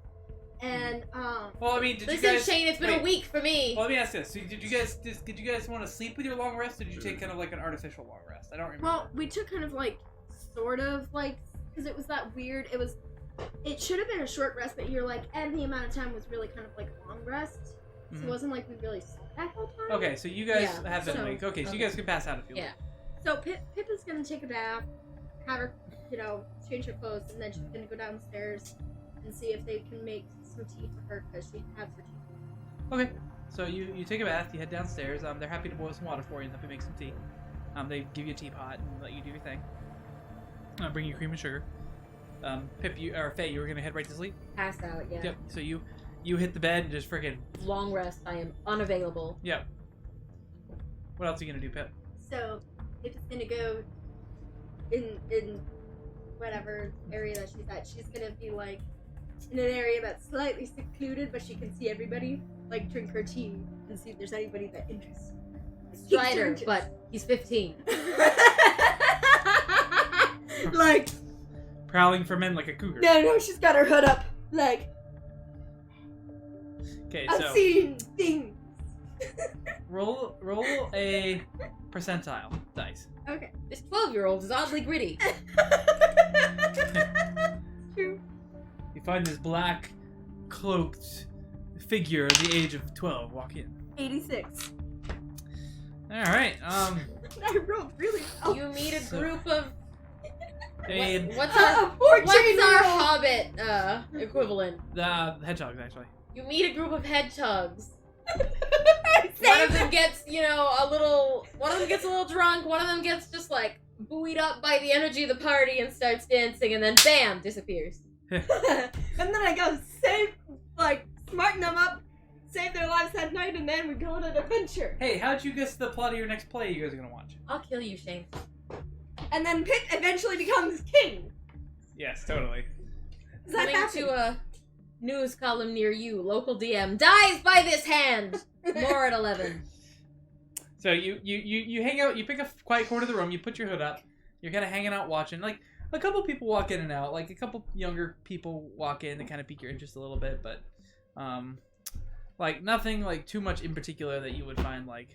and Well, I mean, did Listen, you guys? Shane, it's been wait. a week for me. Well, let me ask this: so did you guys want to sleep with your long rest, or did you take kind of like an artificial long rest? I don't remember. well, we took kind of like sort of like, because it was that weird. It should have been a short rest, but you're like, and the amount of time was really kind of like a long rest. So it wasn't like we really saw that whole time. Okay, so you guys Yeah. have been So- awake. Okay, so you guys can pass out if you Yeah. So Pip is gonna take a bath, have her, change her clothes, and then she's gonna go downstairs and see if they can make some tea for her because she has her tea. like. Okay, so you take a bath, you head downstairs. They're happy to boil some water for you and help you make some tea. They give you a teapot and let you do your thing. Bring you cream and sugar. Pip, Faye, you were gonna head right to sleep. Pass out. Yeah. Yep. So you hit the bed and just freaking. Long rest. I am unavailable. Yep. What else are you gonna do, Pip? So Pip is gonna go in whatever area that she's at. She's gonna be like in an area that's slightly secluded, but she can see everybody. Like drink her tea and see if there's anybody that interests. Strider, but he's 15. Like Prowling for men like a cougar. no, she's got her hood up. Like Okay, I've so seen things. roll a percentile dice. Okay. This 12-year-old is oddly gritty. True. You find this black, cloaked figure at the age of 12 walk in. 86. All right. I rolled really well. You meet a group of And what's our 14-year-old. hobbit equivalent? the hedgehogs actually. You meet a group of hedgehogs. One of them gets, one of them gets a little drunk, one of them gets just like buoyed up by the energy of the party and starts dancing, and then bam, disappears. And then I go smarten them up, save their lives that night, and then we go on an adventure. Hey, how'd you guess the plot of your next play you guys are gonna watch? I'll kill you, Shane. And then Pip eventually becomes king. Yes, totally. Does that Coming happen? to a news column near you. Local DM dies by this hand. More at 11. So you hang out. You pick a quiet corner of the room. You put your hood up. You're kind of hanging out, watching. Like a couple people walk in and out. Like a couple younger people walk in to kind of pique your interest a little bit, but like nothing like too much in particular that you would find like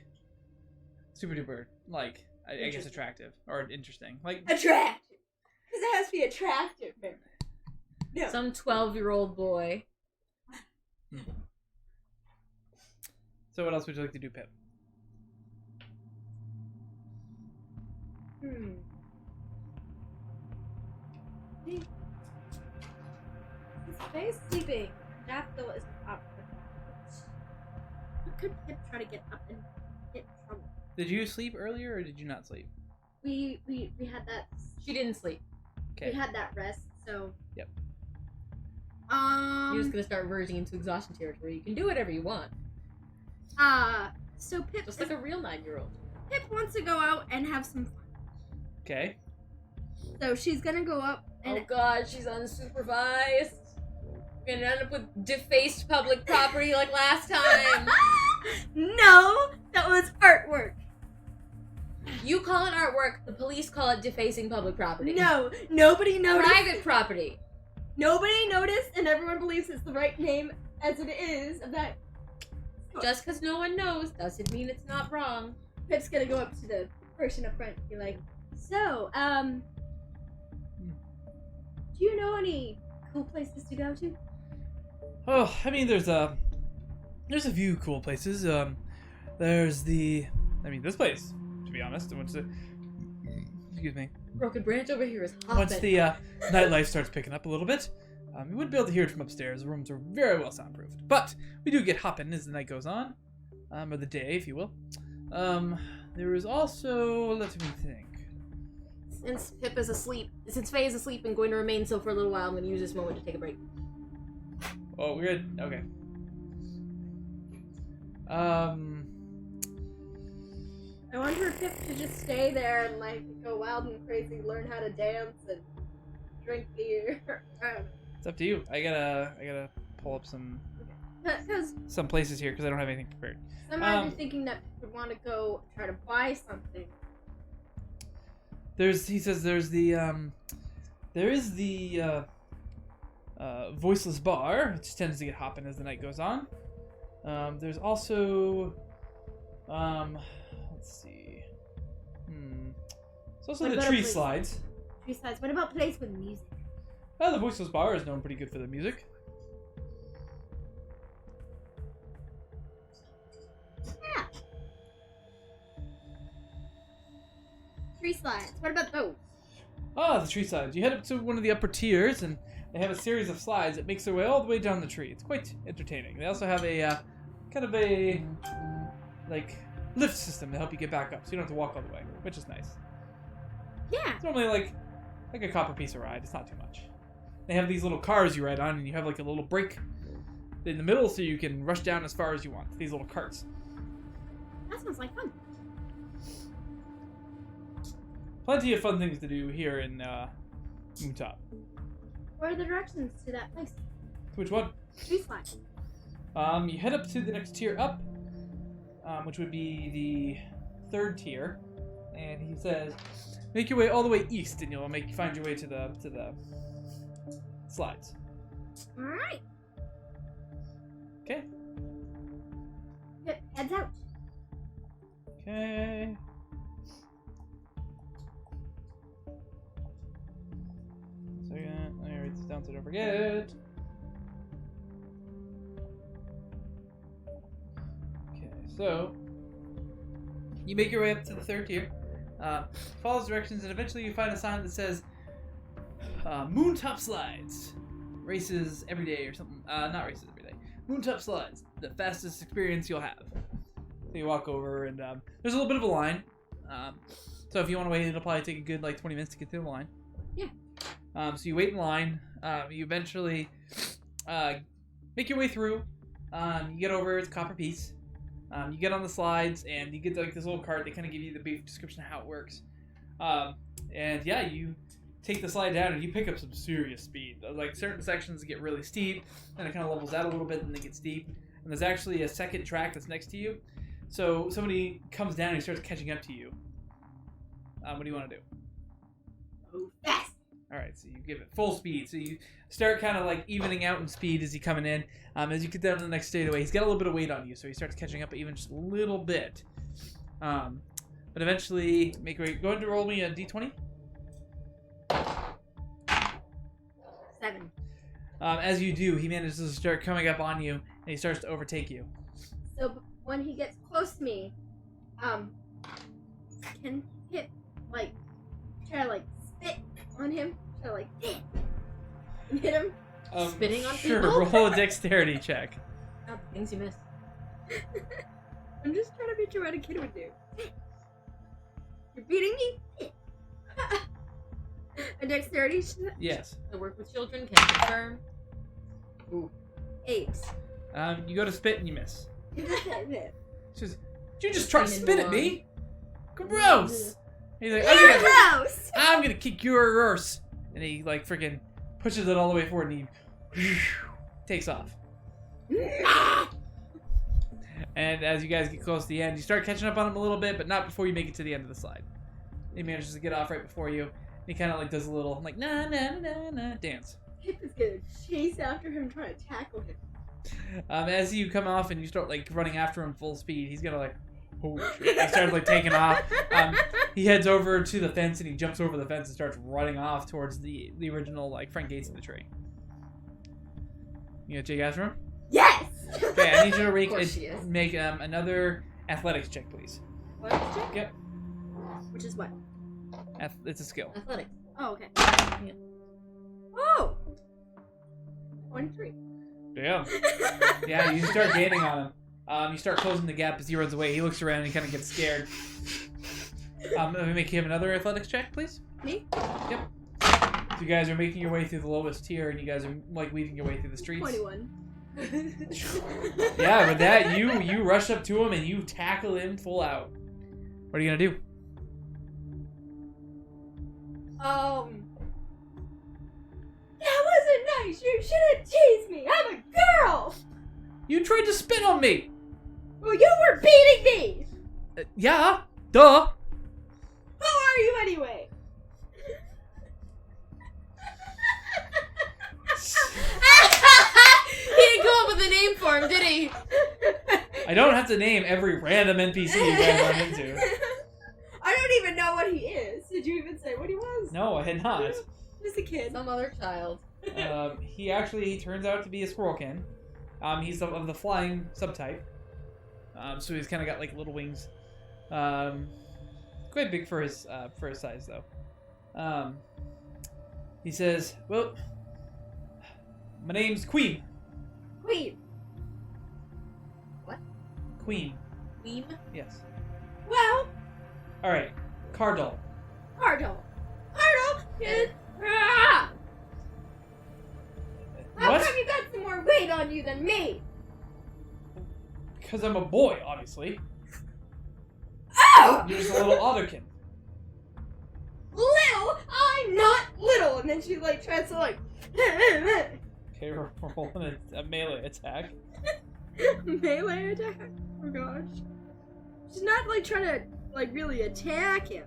super duper like I guess attractive or interesting. Like Attractive. Because it has to be attractive. No. Some 12-year-old boy. so, what else would you like to do, Pip? His face sleeping. Daffodil is up. How could Pip try to get up and get in trouble? Did you sleep earlier or did you not sleep? We had that. She didn't sleep. Okay. We had that rest, so. Yep. You're just gonna start verging into exhaustion territory. You can do whatever you want. So Pip Just like a real 9-year-old. Pip wants to go out and have some fun. Okay. So she's gonna go up and Oh god, she's unsupervised. We're gonna end up with defaced public property like last time. No, that was artwork. You call it artwork, the police call it defacing public property. No, nobody noticed. Private property. Nobody noticed, and everyone believes it's the right name as it is. Of that, Just because no one knows doesn't mean it's not wrong. Pip's gonna go up to the person up front and be like, "So, do you know any cool places to go to?" Oh, I mean, there's a few cool places. There's this place. To be honest, excuse me. Broken branch over here is hopping. Once the nightlife starts picking up a little bit, you wouldn't be able to hear it from upstairs. The rooms are very well soundproofed. But we do get hopping as the night goes on, or the day, if you will. There is also, let me think. Since Pip is asleep, since Faye is asleep and going to remain so for a little while, I'm going to use this moment to take a break. Oh, we're good. Okay. I want her Pip to just stay there and like go wild and crazy, learn how to dance and drink beer. I don't know. It's up to you. I gotta pull up some Because places here because I don't have anything prepared. some might be thinking that Pip would want to go try to buy something. There is the voiceless bar, which tends to get hopping as the night goes on. There's also let's see. There's also What the about a tree place- slides. Tree slides. What about place with music? Oh, the Voiceless Bar is known pretty good for the music. Yeah. Tree slides. What about those? Ah, the tree slides. You head up to one of the upper tiers, and they have a series of slides that makes their way all the way down the tree. It's quite entertaining. They also have a kind of a like lift system to help you get back up, so you don't have to walk all the way, which is nice. Yeah. It's normally like a copper piece of ride. It's not too much. They have these little cars you ride on, and you have like a little break in the middle, so you can rush down as far as you want. These little carts. That sounds like fun. Plenty of fun things to do here in Moontop. What are the directions to that place? Which one? Tree slide. You head up to the next tier up, which would be the 3rd tier, and he says, make your way all the way east, and you'll find your way to the slides. All right. Okay. Yep. Heads out. Okay. Second. Let me write this down so I don't forget. Okay, so you make your way up to the 3rd tier. Follows directions, and eventually you find a sign that says Moontop Slides. Races every day or something. Not races every day. Moontop Slides. The fastest experience you'll have. So you walk over, and there's a little bit of a line. So if you want to wait, it'll probably take a good 20 minutes to get through the line. Yeah. So you wait in line. You eventually make your way through. You get over, it's a copper piece. You get on the slides, and you get this little cart. They kind of give you the brief description of how it works. And yeah, you take the slide down, and you pick up some serious speed. Like certain sections get really steep, and it kind of levels out a little bit, and they get steep. And there's actually a second track that's next to you. So somebody comes down and starts catching up to you. What do you want to do? Move fast. All right, so you give it full speed. So you start kind of evening out in speed as you coming in. As you get down to the next straightaway, he's got a little bit of weight on you, so he starts catching up even just a little bit. But eventually, go ahead and roll me a d20. 7. As you do, he manages to start coming up on you, and he starts to overtake you. So when he gets close to me, can hit try to spit on him, try to and hit him. Spitting on sure, people? roll a dexterity check. Oh, things you missed. I'm just trying to picture what a kid would do. You're beating me. A dexterity check? Yes. I work with children, can confirm. Ooh. 8. You go to spit and you miss. It. She says, "Did you just try to Spin spit and at me? Gross!" He's like, You're gross! I'm gonna kick your arse. And he freaking pushes it all the way forward, and he takes off. And as you guys get close to the end, you start catching up on him a little bit, but not before you make it to the end of the slide. He manages to get off right before you. And he kind of does a little na na na na dance. Kip is gonna chase after him, trying to tackle him. As you come off and you start running after him full speed, he's gonna oh shit. He starts taking off. He heads over to the fence, and he jumps over the fence and starts running off towards the original front gates of the tree. You gonna take after him? Yes! Okay, I need you to Of course she is. make another athletics check, please. Athletics check? Yep. Which is what? It's a skill. Athletics. Oh, okay. Yeah. Oh! 23. Damn. Yeah, you start gaining on him. You start closing the gap as he runs away. He looks around and he kind of gets scared. Let me make him another athletics check, please. Me? Yep. So you guys are making your way through the lowest tier, and you guys are weaving your way through the streets. 21. Yeah, with that, you rush up to him and you tackle him full out. What are you gonna do? That wasn't nice. You shouldn't tease me. I'm a girl. You tried to spit on me. Well, you were beating me. Yeah, duh. Who are you anyway? He didn't come up with a name for him, did he? I don't have to name every random NPC you guys run into. I don't even know know what he is. Did you even say what he was? No, I had not. Just a kid. Some other child. He turns out to be a squirrelkin. He's of the flying subtype. So he's kind of got like little wings. Quite big for his size though. He says, "Well, my name's Queen." Queen. Queen. Queen? Yes. Well, All right. Cardinal. Cardinal. Cardinal is. Ah! How What? come you got some more weight on you than me? Because I'm a boy, obviously. Oh! You're just a little otterkin. Little? I'm not little. And then she like tries to like. Okay, we're rolling a melee attack. Melee attack? Oh gosh. She's not like trying to like really attack him.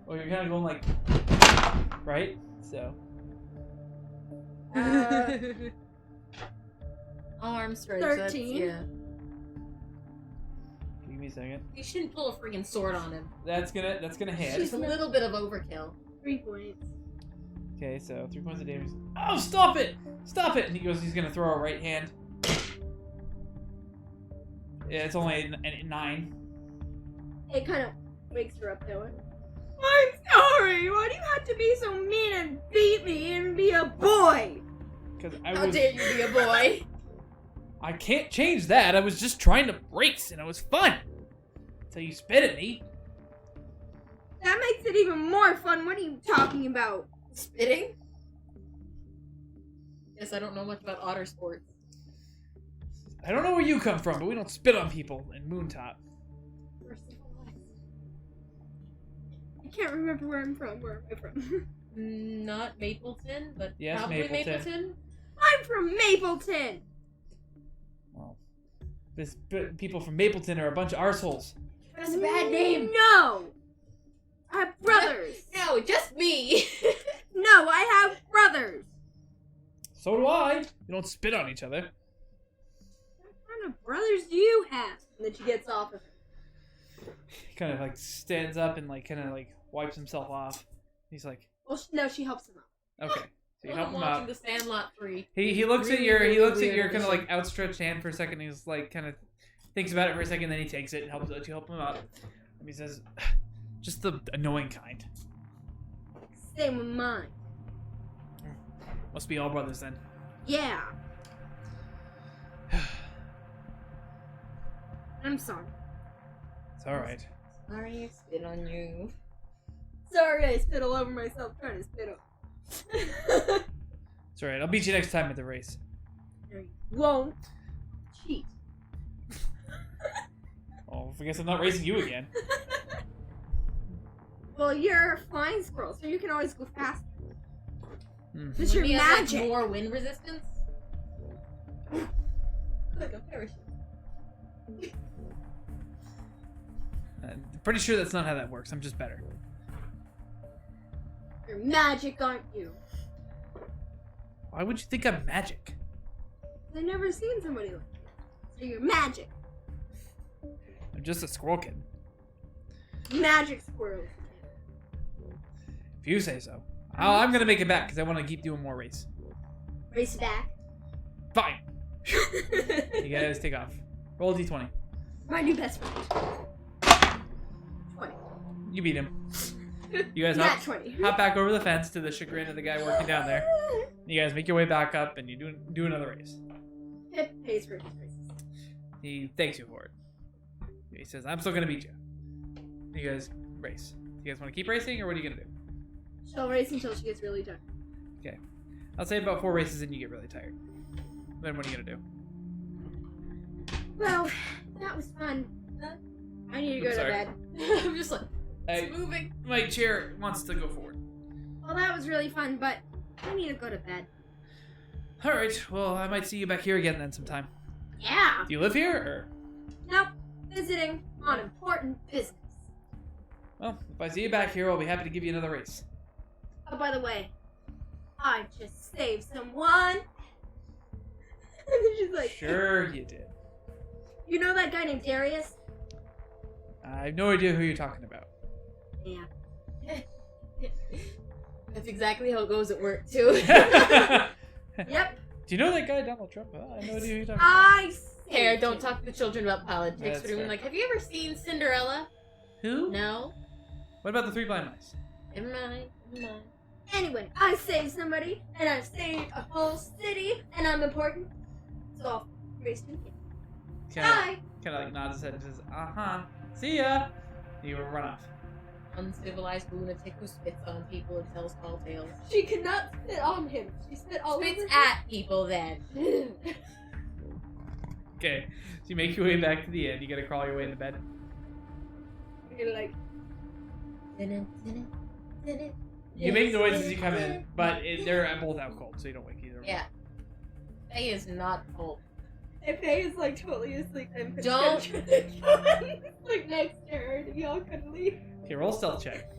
Well, you're kind of going like, right? So. Arm strength. 13. Yeah. Give me a second. You shouldn't pull a freaking sword on him. That's gonna hit. Just a little bit of overkill. 3 points. Okay, so 3 points of damage. Oh, stop it! Stop it! And he's gonna throw a right hand. Yeah, it's only a 9. It kind of wakes her up though. I'm sorry. Why do you have to be so mean and beat me and be a boy? Because How dare you be a boy? I can't change that. I was just trying to race, and it was fun. Until you spit at me. That makes it even more fun. What are you talking about? Spitting? Guess I don't know much about otter sports. I don't know where you come from, but we don't spit on people in Moontop. I can't remember where I'm from. Where am I from? Not Mapleton, but Yes, probably Mapleton. Mapleton. I'm from Mapleton. Well, people from Mapleton are a bunch of arseholes. That's a bad name. No. I have brothers. No, just me. No, I have brothers. So do I. You don't spit on each other. What kind of brothers do you have? And then she gets off of him. He kind of like stands up and like kind of like wipes himself off. He's like, Well, no, she helps him up. okay. So you help I'm him watching out. The Sandlot 3. He looks at Really, your really weird kind of edition. like outstretched hand for a second. He's like kind of thinks about it for a second, then he takes it and help him up. And he says, "Just the annoying kind. Same with mine. Must be all brothers then." Yeah. I'm sorry. It's all right. Sorry, I spit on you. Sorry, I spit all over myself trying to spit up. It's all right. I'll beat you next time at the race. You won't cheat. Oh, I guess I'm not racing you again. Well, you're a flying squirrel, so you can always go faster. It's Would your we have, magic. Like, more wind resistance? Like a parachute. I'm pretty sure that's not how that works. I'm just better. You're magic, aren't you? Why would you think I'm magic? I've never seen somebody like you. So you're magic. I'm just a squirrel kid. Magic squirrel. If you say so. I'm gonna make it back because I want to keep doing more race. Race back. Fine. You guys take off. Roll a d20. My new best friend. 20. You beat him. You guys Not hop, 20. hop back over the fence to the chagrin of the guy working down there. You guys make your way back up and you do another race. Pip pays for his races. He thanks you for it. He says, "I'm still gonna beat you." You guys race. You guys want to keep racing or what are you gonna do? She'll race until she gets really done. I'll say about 4 races and you get really tired. Then what are you gonna do? Well, that was fun. I need to go I'm to sorry. bed. I'm just like, Hey, it's moving. my chair wants to go forward. Well, that was really fun, but I need to go to bed. All right. Well, I might see you back here again then sometime. Yeah. Do you live here or? Nope. Visiting on important business. Well, if I see you back here, I'll be happy to give you another race. Oh, by the way, I just saved someone. And then she's like, Sure you did. You know that guy named Darius? I have no idea who you're talking about. Yeah. That's exactly how it goes at work too. Yep. Do you know that guy Donald Trump? I have no idea who you're talking about. I Hey, don't talk to the children about politics. That's We're doing fair. like, have you ever seen Cinderella? Who? No. What about the Three Blind Mice? Never mind. Never mind. Anyway, I saved somebody, and I saved a whole city, and I'm important. So I'll raise two kids. Bye. Kind of like nods his head and says, see ya. You run off. Uncivilized lunatic who spits on people and tells tall tales. She could not spit on him. She spit all Spits over at people then. Okay, so you make your way back to the inn. You gotta crawl your way into bed. You're like, You make noise as you come in, but they're both out cold, so you don't wake either. Yeah. Faye is not cold. if Faye is like totally asleep, I'm Don't. like next to her to be all cuddly. Okay, roll stealth check.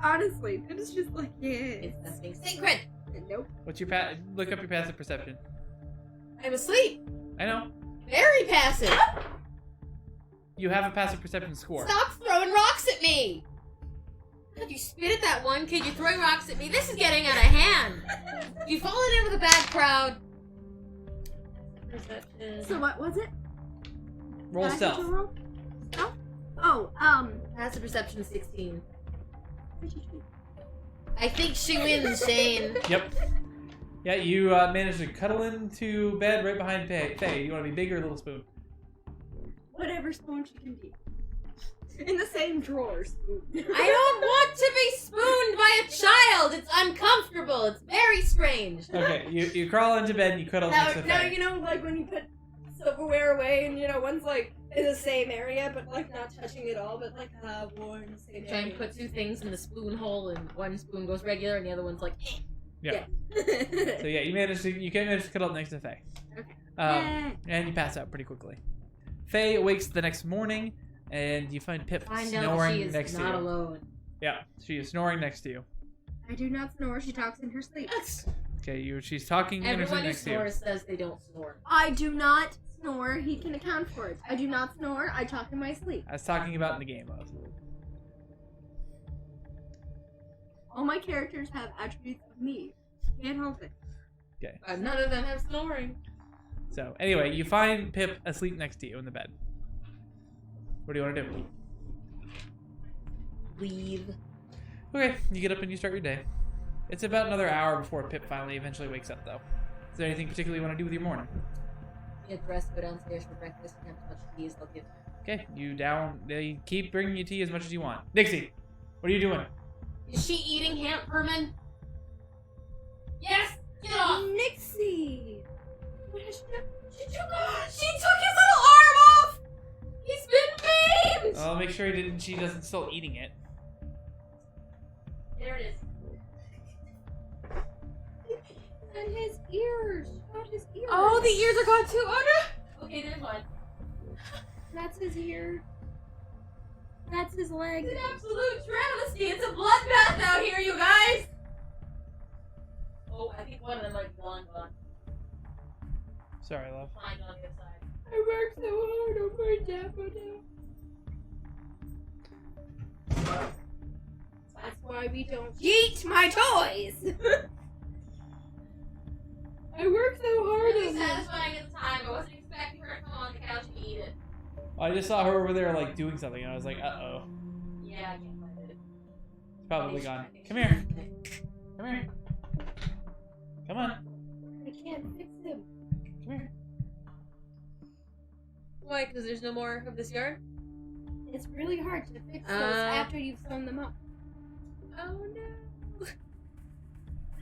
Honestly, it is just like, yeah. It's nothing sacred. Nope. What's your look up your passive perception. I'm asleep. I know. Very passive. You have a passive perception score. Stop throwing rocks at me. You spit at that one kid, you're throwing rocks at me. This is getting out of hand. You've fallen in with a bad crowd. Perception. So what was it? Roll Did I stealth. get to roll? Stealth? Oh, Passive perception 16. I think she wins, Shane. Yep. Yeah, you managed to cuddle into bed right behind Faye. You want to be big or little spoon? whatever spoon she can be. In the same drawer, spoon. I don't want to be spooned by a child. It's uncomfortable. It's very strange. Okay, you crawl into bed and you cuddle next to Now, Faye. you know, like when you put silverware away and, you know, one's like in the same area, but like not touching it all, but like more in the same Try and area. put two things in the spoon hole, and one spoon goes regular, and the other one's like, eh. Yeah. So yeah, you manage to cuddle up next to Faye. Okay. And you pass out pretty quickly. Faye awakes the next morning, and you find Pip Find out that snoring she is next to not you. alone. Yeah, she is snoring next to you. I do not snore, she talks in her sleep. Okay, she's talking in her sleep Everyone who next to you. snores says they don't snore. I do not snore, he can account for it. I do not snore, I talk in my sleep. I was talking about in the game mode. All my characters have attributes of me. Can't help it. But none of them have snoring. So anyway, you find Pip asleep next to you in the bed. What do you want to do? Leave. Okay, you get up and you start your day. It's about another hour before Pip eventually wakes up, though. Is there anything particular you want to do with your morning? Get dressed, go downstairs for breakfast, and have as much tea as they'll give. Okay, they keep bringing you tea as much as you want. Nixie, what are you doing? Is she eating Herman? Yes! Get off! Nixie! What has she done? She took his little arm off! He's been maimed! I'll make sure she doesn't still eating it. There it is. And his ears. Got his ears. Oh, the ears are gone too. Oh no! Okay, there's one. That's his ear. That's his leg. It's an absolute travesty. It's a bloodbath out here, you guys! Oh, I think one of them might be gone. Sorry, love. Find on the other side. I worked so hard over a daffodil. That's why we don't eat my toys. I worked so hard Really over satisfying at the time. I wasn't expecting her to come on the couch and eat it. I just saw her over there, like, doing something, and I was like, uh-oh. Yeah, I can't find it. It's probably gone. Come here. Come here. Come on. I can't fix him. Come here. Why? Because there's no more of this yard? It's really hard to fix those after you've sewn them up. Oh no.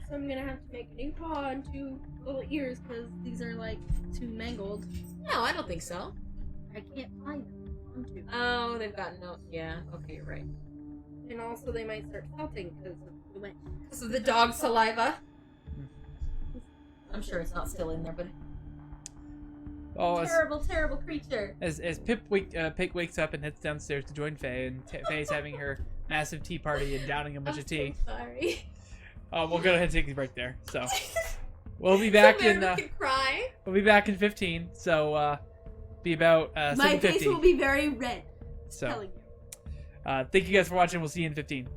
So I'm gonna have to make a new paw and two little ears because these are like too mangled. No, I don't think so. I can't find them. I want to. Oh, they've got no. Yeah, okay, you're right. And also they might start salting because of the wet. Because of the dog's saliva. I'm sure it's not still in there, but. Oh, Terrible creature. as Pip wakes up and heads downstairs to join Faye, and Faye's having her massive tea party and downing a bunch of tea. So sorry. We'll go ahead and take a break there. So we'll be back in. Can cry. We'll be back in 15. So be about My face 7:50. will be very red. So Telling you. Thank you guys for watching. We'll see you in 15.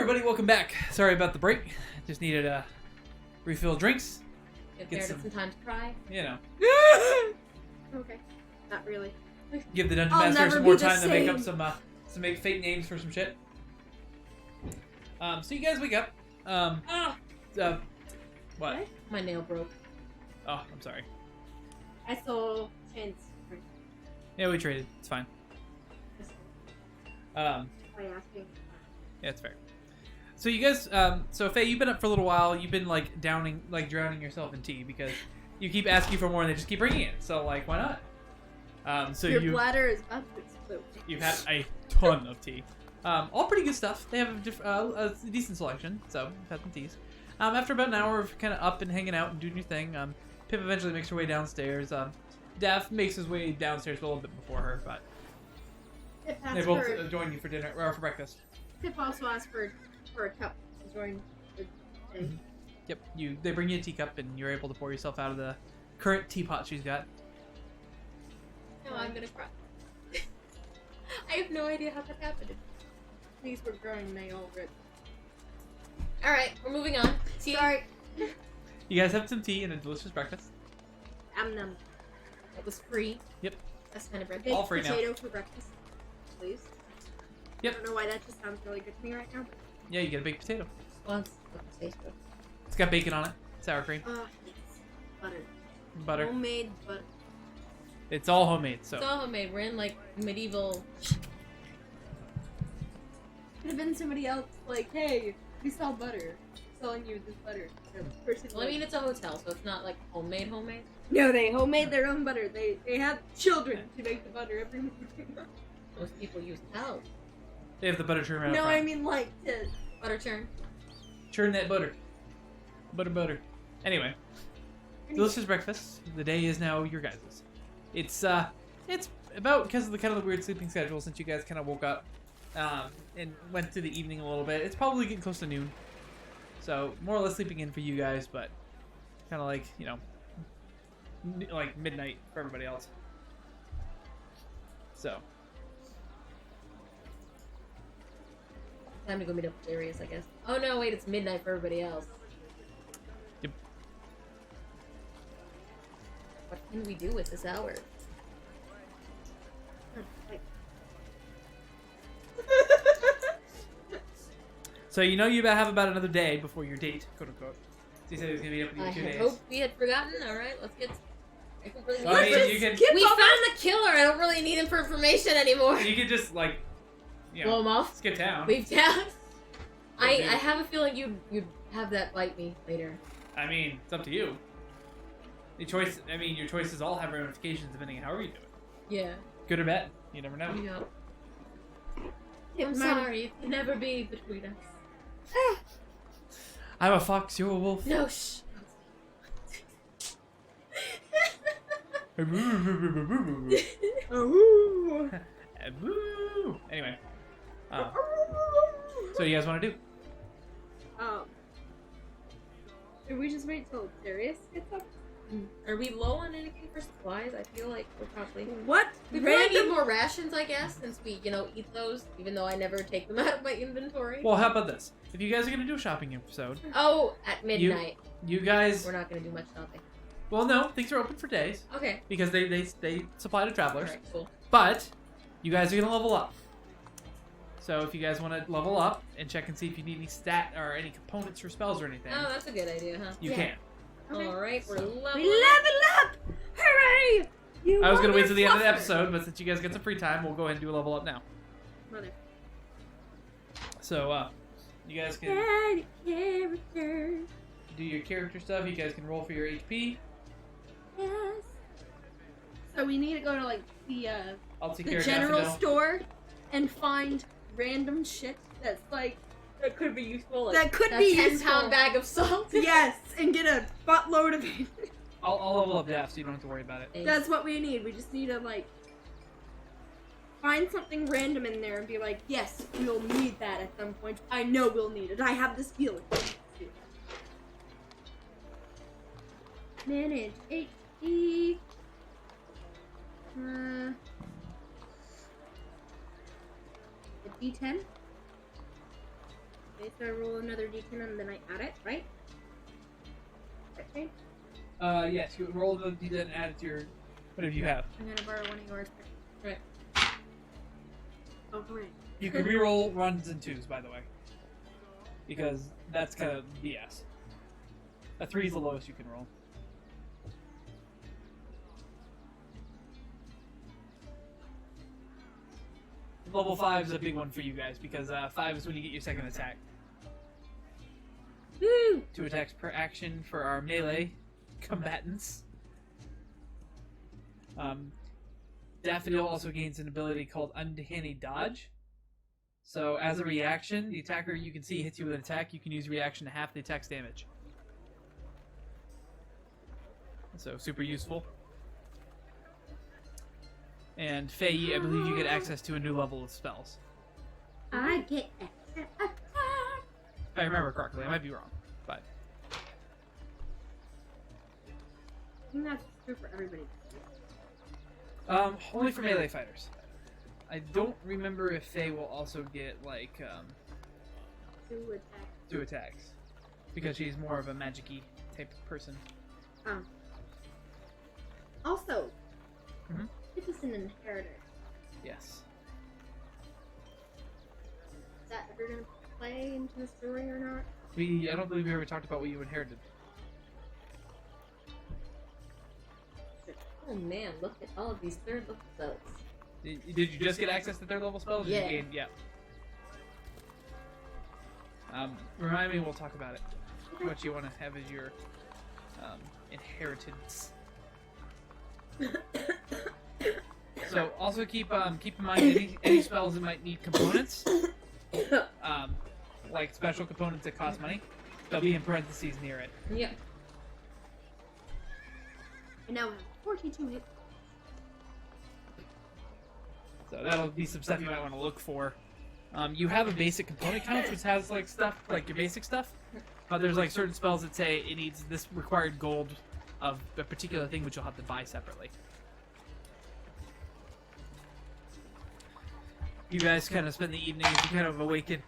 everybody, welcome back. Sorry about the break. Just needed a refill drinks. Give Get Meredith some- some time to cry. You know, Okay. Not really. give the dungeon I'll master never some be more the time to make up same. some make fake names for some shit. So you guys wake up. What? My nail broke. Oh, I'm sorry. I stole Chin's drink Yeah, we traded. It's fine. by asking. Yeah, it's fair. So you guys, so Faye, you've been up for a little while. You've been like drowning yourself in tea because you keep asking for more and they just keep bringing it. So like, why not? So Your bladder is about to explode. you've had a ton of tea. All pretty good stuff. They have a decent selection, so you've had some teas. After about an hour of kind of up and hanging out and doing your thing, Pip eventually makes her way downstairs. Daff makes his way downstairs a little bit before her, but Pip they asked both for, join you for dinner or for breakfast. Pip also asked for a cup to join the thing. Yep, they bring you a teacup and you're able to pour yourself out of the current teapot she's got. No, I'm gonna cry. I have no idea how that happened. These were growing nail rip. Alright, we're moving on. Tea. Sorry. You guys have some tea and a delicious breakfast. Num. It was free. Yep. That's kind of bread. All Baked free now. potato for breakfast, please. Yep. I don't know why that just sounds really good to me right now. Yeah, you get a baked potato. Once. What tastes good. It's got bacon on it, sour cream, Yes. Butter. butter. Homemade butter. It's all homemade, so. It's all homemade. We're in like medieval. Could have been somebody else like, hey, we sell butter. Selling you this butter. The person Well, I mean, it's a hotel, so it's not like homemade. no, they homemade their own butter. They have children to make the butter every morning. Most people use cows. They have the butter churn right No, up I front. mean like to. Butter churn. Churn that butter. Butter. Anyway, delicious breakfast. The day is now your guys's. It's about because of the kind of the weird sleeping schedule since you guys kind of woke up and went through the evening a little bit. It's probably getting close to noon, so more or less sleeping in for you guys, but kind of like like midnight for everybody else. So Time to go meet up with Darius, I guess. Oh no, wait, it's midnight for everybody else. Yep. What can we do with this hour? So you know you have about another day before your date, quote unquote. So you said it was gonna be up in I 2 had days. hoped we had forgotten. All right, let's get. I don't really So, I need mean, for- you can we found the killer. I don't really need him for information anymore. you could just like Blow him off. skip town. Leave town. I Okay. have a feeling you'd have that bite me later. I mean, it's up to you. Your choices all have ramifications depending on however you do it. Yeah. Good or bad, you never know. Yeah. I'm Man. sorry. It can never be between us. I'm a fox, you're a wolf. No, shh. Oh. Anyway, so you guys want to do? Should we just wait till Darius gets up? Are we low on anything for supplies? I feel like we're probably. What? We probably need more rations, I guess, since we, eat those, even though I never take them out of my inventory. Well, how about this? If you guys are gonna do a shopping episode, Oh, at midnight. you guys. We're not gonna do much shopping. Well, no, things are open for days Okay. because they supply to travelers. Alright, cool. But you guys are gonna level up. So if you guys want to level up and check and see if you need any stat or any components or spells or anything, Oh, that's a good idea, huh? you yeah. can. Okay. Alright, we're level We level up! Hooray! You I was gonna wait till the end of the motherfucker! episode, but since you guys get some free time, we'll go ahead and do a level up now. Mother. So you guys can Daddy character. do your character stuff. You guys can roll for your HP. Yes. So we need to go to like the I'll take care of general Daffodil. store and find random shit that's like That could be useful. Like that could a be 10-pound useful. bag of salt. Yes, and get a buttload of it. I'll level up Daff so you don't have to worry about it. That's what we need. We just need to like find something random in there and be like, yes, we'll need that at some point. I know we'll need it. I have this feeling. Manage HP. A D10. Okay, so I roll another d10 and then I add it, right? Okay. Yes, you roll the d10 and add it to your whatever you have. I'm gonna borrow one of yours. Right. Oh, great. You can re-roll ones and twos, by the way, because that's kind of BS. A 3 is the lowest you can roll. Level 5 is a big one for you guys because 5 is when you get your second attack. Woo! 2 attacks per action for our melee combatants. Daffodil also gains an ability called Uncanny Dodge. So as a reaction, the attacker you can see hits you with an attack, you can use reaction to half the attack's damage. So super useful. And Faye, I believe you get access to a new level of spells. I get extra attack. If I remember correctly, I might be wrong, but I think that's true for everybody. only for melee fighters. I don't remember if Faye will also get like 2 attacks. 2 attacks because she's more of a magic-y type of person. Also, Mhm. it is an inheritor. Yes. Is that ever gonna play into the story or not? I don't believe we ever talked about what you inherited. Oh man, look at all of these third level spells. Did you just get access to 3rd level spells? Or Yeah. Did you gain, yeah. Remind me, we'll talk about it. What you want to have as your inheritance. So also keep in mind any spells that might need components, like special components that cost money. They'll be in parentheses near it. Yep. I now have 42 hit. So that'll be some stuff you might want to look for. You have a basic component count, which has like stuff like your basic stuff, but there's like certain spells that say it needs this required gold of a particular thing, which you'll have to buy separately. You guys kind of spend the evening as you kind of awaken.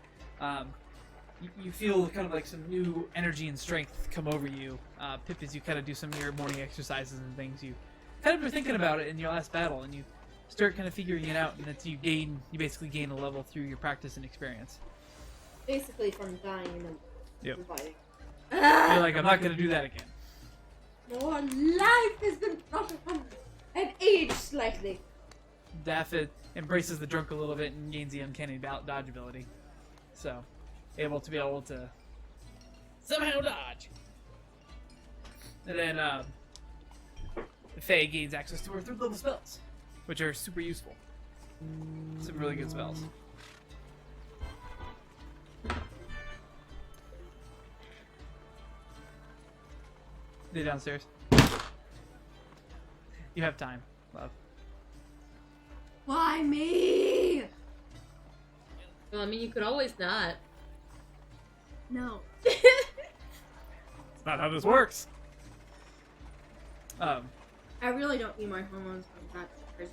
You feel kind of like some new energy and strength come over you, Pip, as you kind of do some of your morning exercises and things. You kind of were thinking about it in your last battle, and you start kind of figuring it out, and that's you basically gain a level through your practice and experience. Basically from dying and then Yep. reviving. You're like, I'm not going to do that again. More life has been brought upon me. I've aged slightly. Daffod embraces the drunk a little bit and gains the uncanny dodge ability. So, able to somehow dodge. And then, Faye gains access to her 3rd level spells, which are super useful. Some really good spells. They're downstairs. You have time, love. Why me? Well, I mean, you could always not. No. That's not how this works. I really don't need my hormones from that crazy.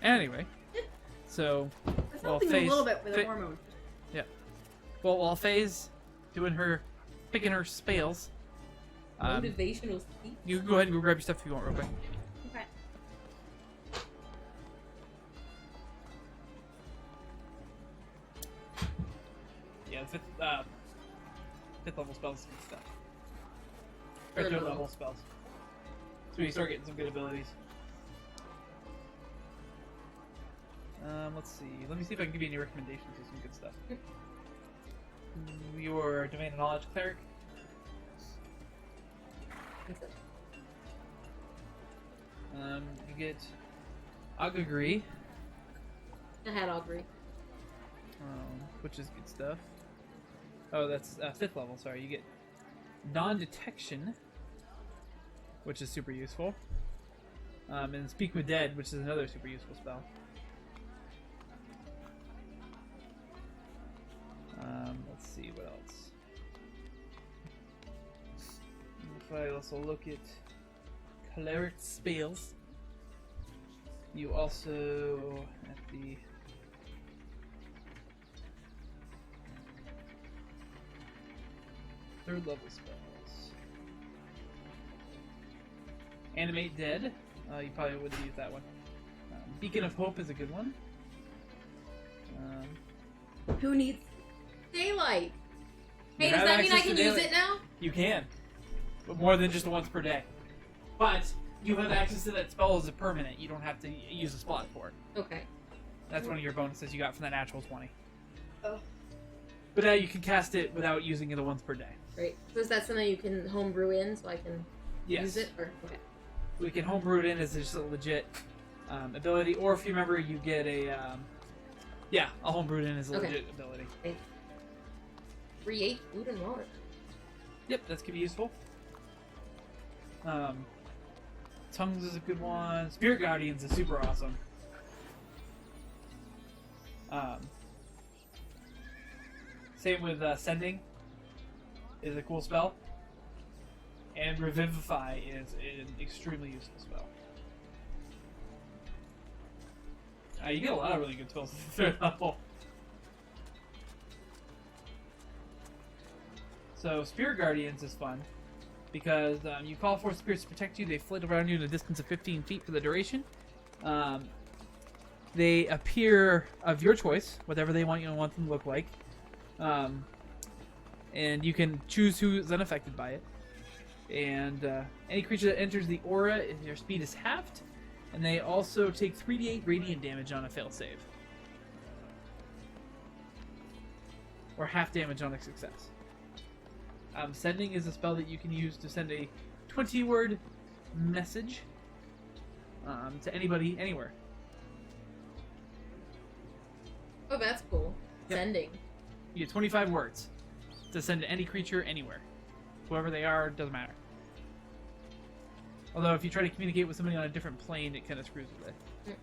Anyway, so That's well, helping Faye's a little bit with the Faye- hormones. while Faye's picking her spells, Motivational speech. you can go ahead and go grab your stuff if you want real quick. Okay. Yeah, the fifth level spells and stuff. Or Third third level. level spells. So you start getting some good abilities. Let's see. Let me see if I can give you any recommendations of some good stuff. Your Domain of Knowledge Cleric. You get Augury, I had Aubrey. which is good stuff. Oh, that's 5th level, sorry. You get Non-Detection, which is super useful. And Speak with Dead, which is another super useful spell. Let's see, what else? If I also look at Cleric spells, you also, at the third level spells. Animate Dead. You probably wouldn't use that one. Beacon of Hope is a good one. Who needs Daylight. Hey, You does have that mean I access can to use daylight. it now? You can, but more than just once per day. But you have access to that spell as a permanent. You don't have to use a slot for it. Okay. That's one of your bonuses you got from that natural 20. Oh. But now you can cast it without using it once per day. Great. So is that something you can homebrew in so I can Yes. use it? Or okay. We can homebrew it in as just a legit ability, or if you remember, you get a I'll homebrew it in as a Okay. legit ability. Create food and water. Yep, that's gonna be useful. Tongues is a good one. Spirit Guardians is super awesome. Same with Sending is a cool spell. And Revivify is an extremely useful spell. You get a lot of really good spells at the third level. So Spirit Guardians is fun because you call for spirits to protect you. They flit around you in a distance of 15 feet for the duration. They appear of your choice, whatever they want them to look like, and you can choose who is unaffected by it. And any creature that enters the aura, their speed is halved, and they also take 3d8 radiant damage on a fail save, or half damage on a success. Sending is a spell that you can use to send a 20-word message to anybody, anywhere. Oh, that's cool. Yep. Sending. You get 25 words to send to any creature, anywhere. Whoever they are, doesn't matter. Although, if you try to communicate with somebody on a different plane, it kind of screws with it.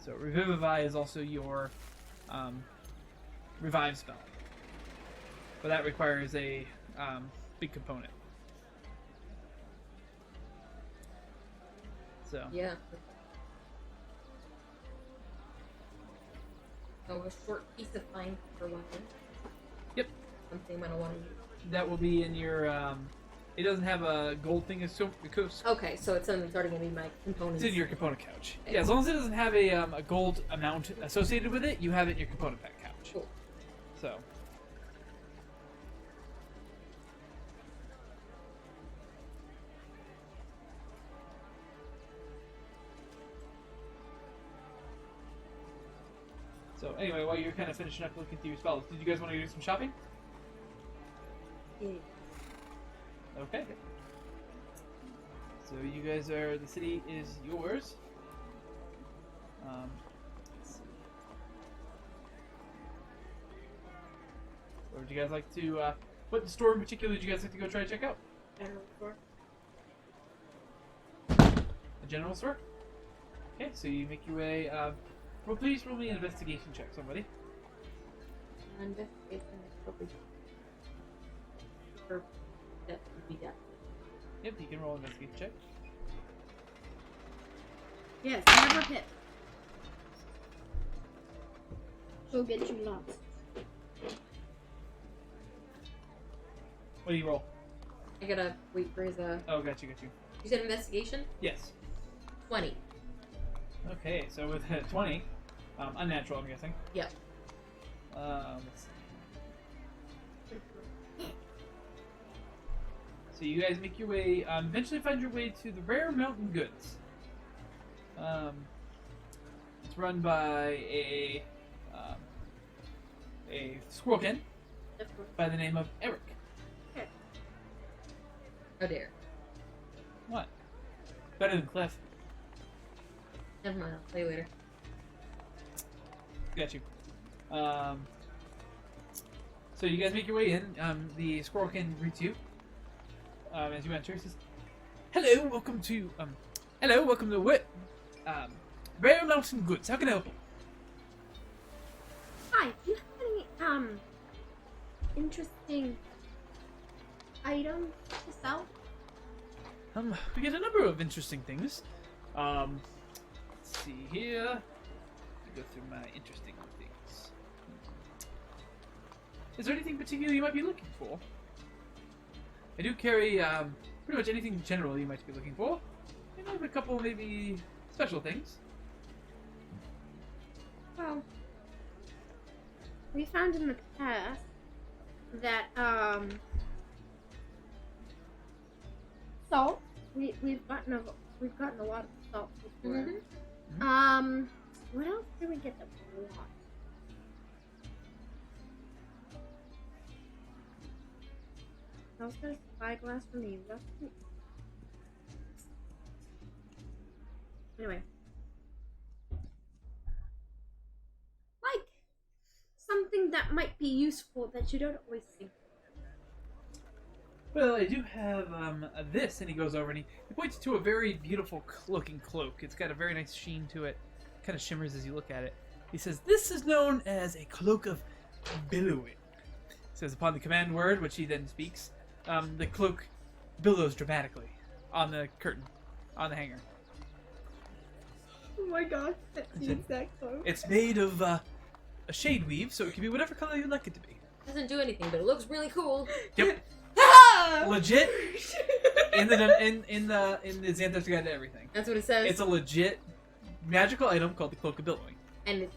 So, Revivify is also your revive spell. But that requires a big component. So, Yeah. Oh, a short piece of fine for weapon. Yep. Something I don't want to use. that will be in your. It doesn't have a gold thing. It's Okay, so it's something that's already going to be my components. in your component couch. Yeah, as long as it doesn't have a gold amount associated with it, you have it in your component pack couch. Cool. So. So anyway, while you're kind of finishing up looking through your spells, did you guys want to do some shopping? Yeah. Okay. So you guys are, the city is yours. Let's see. Or would you guys like to, what store in particular would you guys like to go try to check out? General store. A general store? Okay, so you make your way, well, please roll me an investigation check, somebody. Investigation is probably for that would be death. Yep, you can roll an investigation check. Yes, never hit. She'll get you lost. What do you roll? I gotta wait for his, Oh, got you. You said investigation? Yes. 20. Okay, so with 20, unnatural, I'm guessing. Yep. Let's see. So you guys make your way, eventually find your way to the Rare Mountain Goods. It's run by a squirrelkin by the name of Eric. Oh dear. What? Better than Cliff. Never mind, I'll play later. Got you. So you guys make your way in. The squirrelkin greets you as you enter. He says, "Hello, welcome to what? Rare Mountain Goods. How can I help you?" Hi, do you have any interesting items to sell? We get a number of interesting things. Let's see here. Go through my interesting things. Is there anything particular you might be looking for? I do carry pretty much anything general you might be looking for. And I have a couple maybe special things. Well, we found in the past that salt. We've gotten a lot of salt before. Mhm. What else did we get that was a lot? I was gonna spyglass for me. Anyway. Like something that might be useful that you don't always think. Well, I do have this, and he goes over and he points to a very beautiful looking cloak. It's got a very nice sheen to it. Kind of shimmers as you look at it. He says, "This is known as a cloak of billowing." He says, upon the command word, which he then speaks, the cloak billows dramatically on the curtain, on the hanger. Oh my god, that's the exact cloak. It's made of a shade weave, so it can be whatever color you'd like it to be. Doesn't do anything, but it looks really cool. Yep. Legit. In the Xanthos Guide to Everything. That's what it says. It's a legit magical item called the Cloak of Billowing. And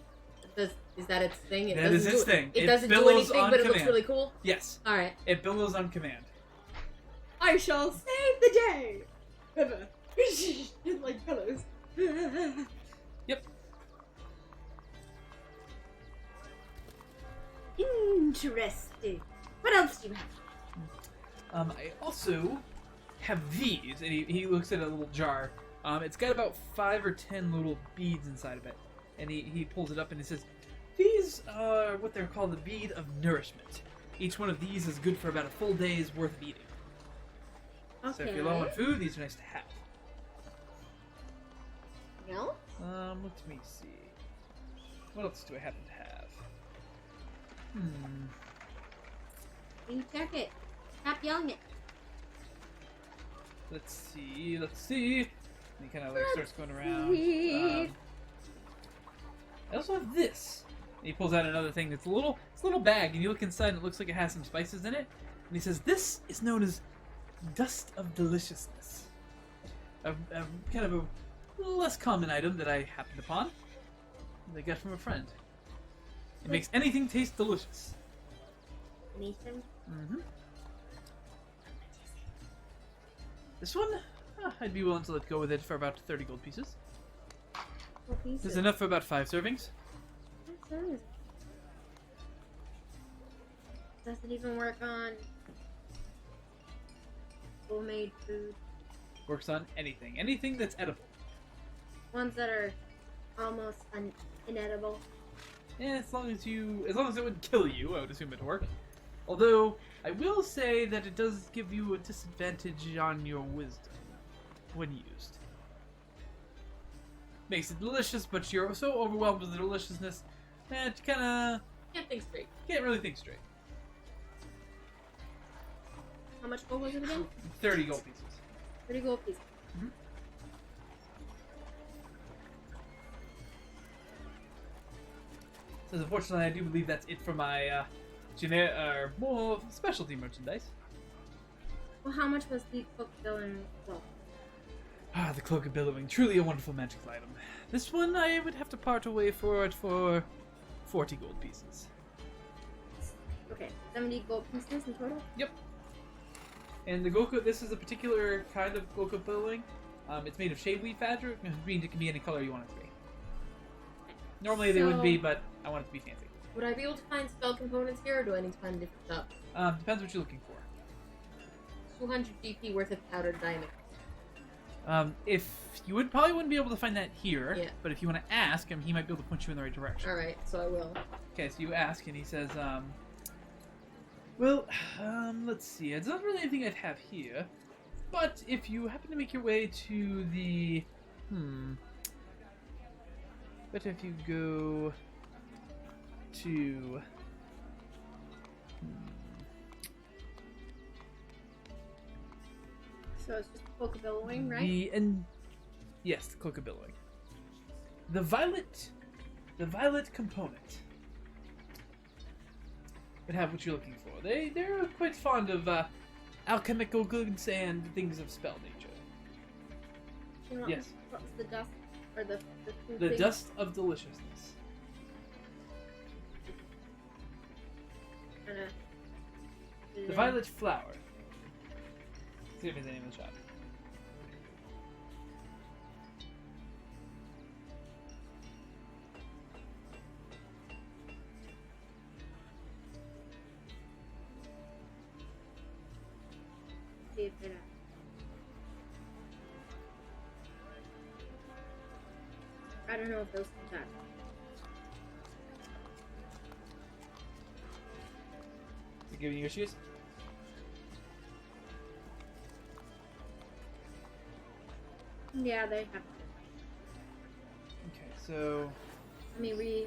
is that its thing? That is its thing. It It doesn't do billows anything, on but it looks command. really cool. Yes. All right. It billows on command. I shall save the day. Ever. Just like colors. Yep. Interesting. What else do you have? I also have these, and he looks at a little jar. It's got about 5 or 10 little beads inside of it, and he pulls it up and he says, "These are what they're called the bead of nourishment. Each one of these is good for about a full day's worth of eating. So if you're low on food, these are nice to have." No? Let me see. What else do I happen to have? You check it. Stop yelling it. Let's see. And he kind of like starts going around. see. I also have this. And he pulls out another thing. It's a little bag, and you look inside, and it looks like it has some spices in it. And he says, "This is known as dust of deliciousness. A kind of a less common item that I happened upon. That I got from a friend. It makes anything taste delicious." Anything? Mm-hmm. This one, I'd be willing to let go with it for about 30 gold pieces. What pieces? There's enough for about 5 servings. Does it even work on homemade food? Works on anything. Anything that's edible. Ones that are almost inedible. Yeah, as long as it wouldn't kill you, I would assume it'd work. Although, I will say that it does give you a disadvantage on your wisdom when used. Makes it delicious, but you're so overwhelmed with the deliciousness that you Can't think straight. can't really think straight. How much gold was it again? 30 gold pieces. 30 gold pieces. Says, unfortunately, I do believe that's it for my more specialty merchandise. Well, how much was the cloak billing? Well, Ah, the Cloak of Billowing. Truly a wonderful magical item. This one, I would have to part away for it for 40 gold pieces. okay, 70 gold pieces in total. Yep. And the Goku, this is a particular kind of Goku Billowing. It's made of shade weave fabric, means it can be any color you want it to be. Normally they would be, but I want it to be fancy. Would I be able to find spell components here, or do I need to find a different shop? Depends what you're looking for. 200 GP worth of powdered diamond. If you probably wouldn't be able to find that here, Yeah. but if you want to ask him, he might be able to point you in the right direction. Alright, so I will. Okay, so you ask, and he says, well, let's see. It's not really anything I'd have here, but if you happen to make your way to the, better if you go to, So it's just cloak billowing, right? Yes, the Cloak of Billowing. The violet component would have what you're looking for. They're quite fond of alchemical goods and things of spell nature. You know, Yes. What was the dust or the food The thing? dust of deliciousness. Kinda- The violet flower. See if it's the name of the shop. See if it, I don't know if those things are. Is it giving you issues? Yeah, they have. Okay, so I mean,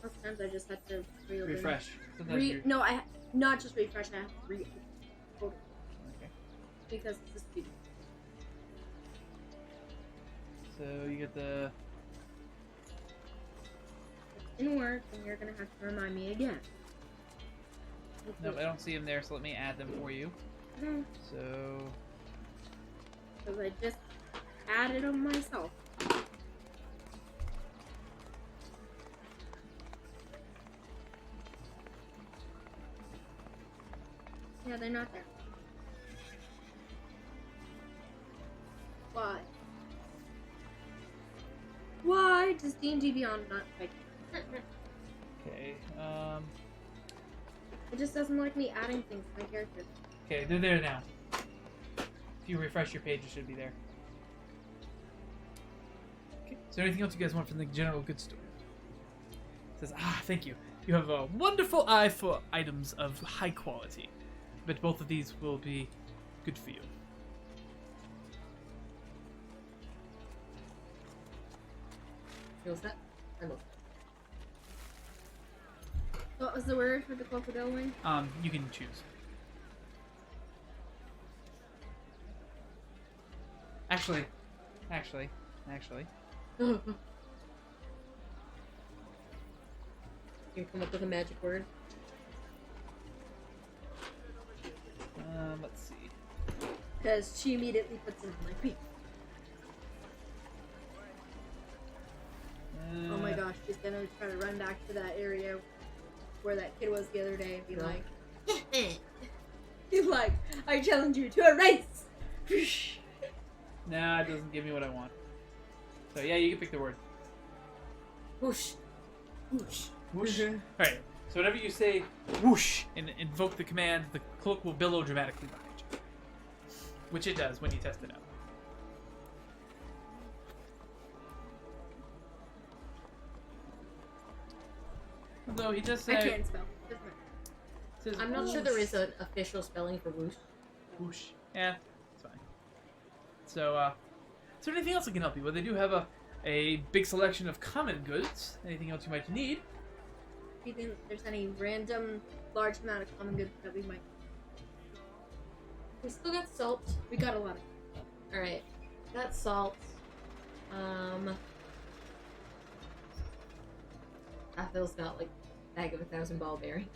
most times I just had to reopen. refresh. Sometimes you're- No, I not just refresh. I have to reopen Okay. because it's a student. So you get the It didn't work, and you're gonna have to remind me again. no, I don't see them there, so let me add them for you. No, So because I just added them myself. Yeah, they're not there. Why? Why does D&D Beyond not like it? okay, It just doesn't like me adding things to my character. okay, they're there now. If you refresh your page, it should be there. Okay. Is there anything else you guys want from the general goods store? It says, thank you. You have a wonderful eye for items of high quality. But both of these will be good for you. Feels that? I love What was the word for the crocodile wing? You can choose. Actually. that. You come up with a magic word. Let's see. Because she immediately puts it on my feet. Oh my gosh, she's gonna try to run back to that area where that kid was the other day and be Yeah. like, he's like, I challenge you to a race! Nah, it doesn't give me what I want. So yeah, you can pick the word. Whoosh. Whoosh. Whoosh. Alright, so whenever you say whoosh and invoke the command, the cloak will billow dramatically behind you. Which it does when you test it out. Although he does say... I can't spell. Doesn't matter. says I'm not sure there is an official spelling for whoosh. whoosh. Yeah, it's fine. So, is there anything else I can help you with? They do have a big selection of common goods. Anything else you might need? Do you think there's any random large amount of common goods that we might... We still got salt. We got a lot of... Alright. Got salt. Athil's got like a bag of 1,000 ball bearings.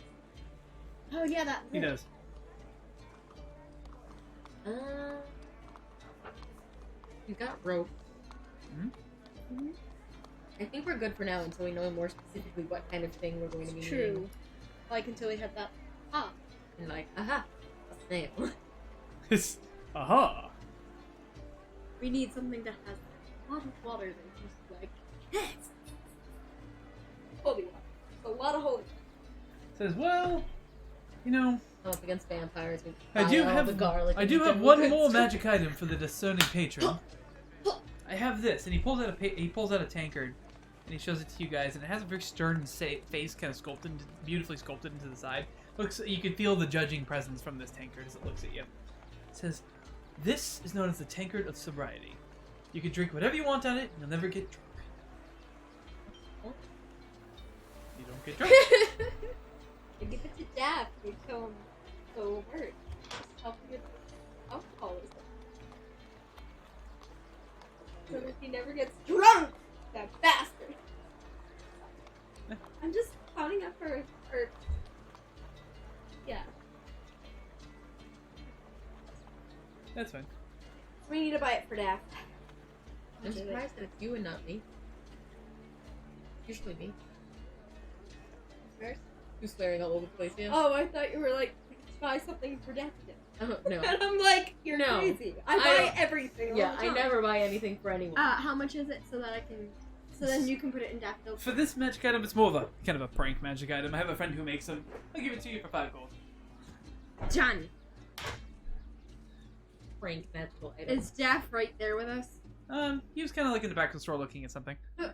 Oh yeah, that... He does. We've got rope. Hmm? I think we're good for now until we know more specifically what kind of thing we're going to be True. needing. Like until we have that... Ah. And like, aha, a snail. Aha! We need something that has a lot of water that just like... Yes! Holy water. A lot of holy. Says, well, you know, Up against vampires. We I buy do all have the garlic. I and do the have jungle one goods. more magic item for the discerning patron. I have this, and he pulls out a tankard, and he shows it to you guys, and it has a very stern face, kind of sculpted, beautifully sculpted into the side. Looks, you can feel the judging presence from this tankard as it looks at you. It says, "This is known as the tankard of sobriety. You can drink whatever you want on it, and you'll never get drunk. You don't get drunk." You give it to Dad. You tell him the word. Just help with alcoholism. So that he never gets drunk. That bastard. I'm just clowning up her. Yeah. That's fine. We need to buy it for Daft. I'm surprised that it's you and not me. Usually me. Who's swearing all over the place here? Oh, I thought you were like, buy something for Daft. Oh, no. And I'm like, you're No. crazy. I I buy don't- everything. Yeah, all the I time. never buy anything for anyone. How much is it so that I can? So then you can put it in Daffodil. For this magic item, it's more of a kind of a prank magic item. I have a friend who makes them. I'll give it to you for 5 gold. John, Prank magical item. is Daff right there with us? He was kind of like in the back of the store looking at something. This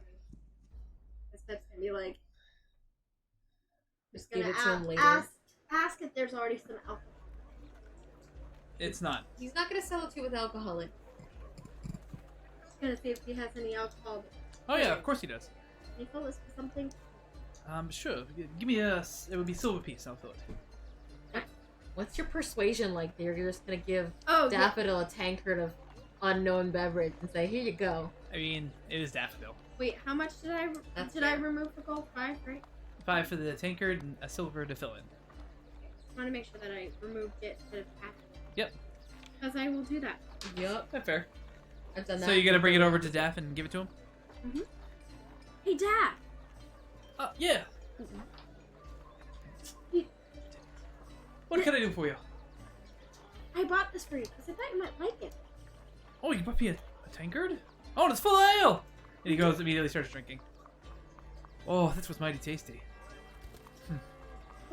Pep's gonna be like, Just give gonna it to him later. ask if there's already some alcohol. It's not. He's not gonna sell it to you with alcohol in. Just gonna see if he has any alcohol. Oh yeah, of course he does. Can you fill this with something? Sure. Give me a. It would be silver piece. I'll fill it. What's your persuasion like there? You're just gonna give Oh, Daffodil a tankard of unknown beverage and say, here you go. I mean, it is daffodil. wait. How much did I That's did I fair. remove for gold? 5, right? 5 for the tankard and a silver to fill in. I want to make sure that I removed it instead of half. Yep. Because I will do that. Yup. That's fair. I've done that. So you're gonna bring it over to Daff and give it to him? Hey, Daff. Yeah. What can I do for you? I bought this for you because I thought you might like it. Oh, you bought me a tankard? Oh, and it's full of ale! And he goes immediately starts drinking. Oh, this was mighty tasty.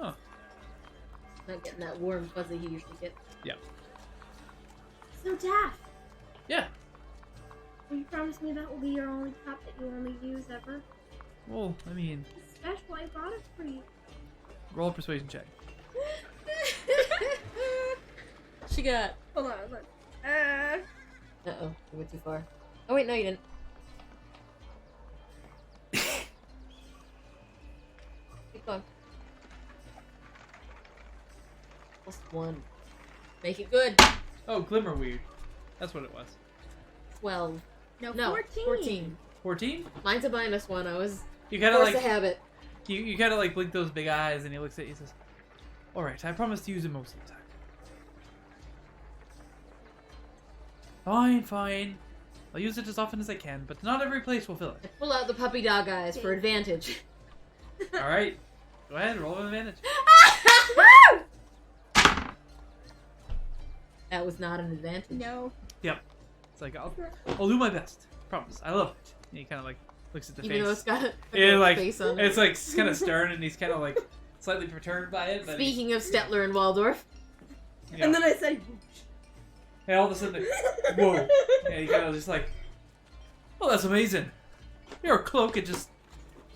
Oh, Not getting that warm fuzzy he usually gets. So, Daff, yeah. will you promise me that will be your only cup that you only use ever? Well, I mean, It's special. I bought it for you. roll a persuasion check. She got. Hold on, look. Uh-oh, you went too far. Oh wait, no you didn't. Keep going. +1. Make it good. Oh, glimmer weird. That's what it was. 12. No, No, 14. 14. 14? Mine's a -1. I was You kind of forced like to have it. you kind of like blink those big eyes, and he looks at you and says, "All right, I promise to use it most of the time." Fine, fine. I'll use it as often as I can, but not every place will fill it. I pull out the puppy dog eyes for advantage. All right, go ahead, roll an advantage. That was not an advantage. No. It's like I'll do my best. Promise. I love it. And he kind of like looks at the Even though it's face. got a Yeah, like face on it. it's like kind of stern, and he's kind of like slightly perturbed by it. But Speaking of Stetler and Waldorf. yeah. And then I said, And all of a sudden, whoa! And he kind of just like, oh, that's amazing. Your cloak, it just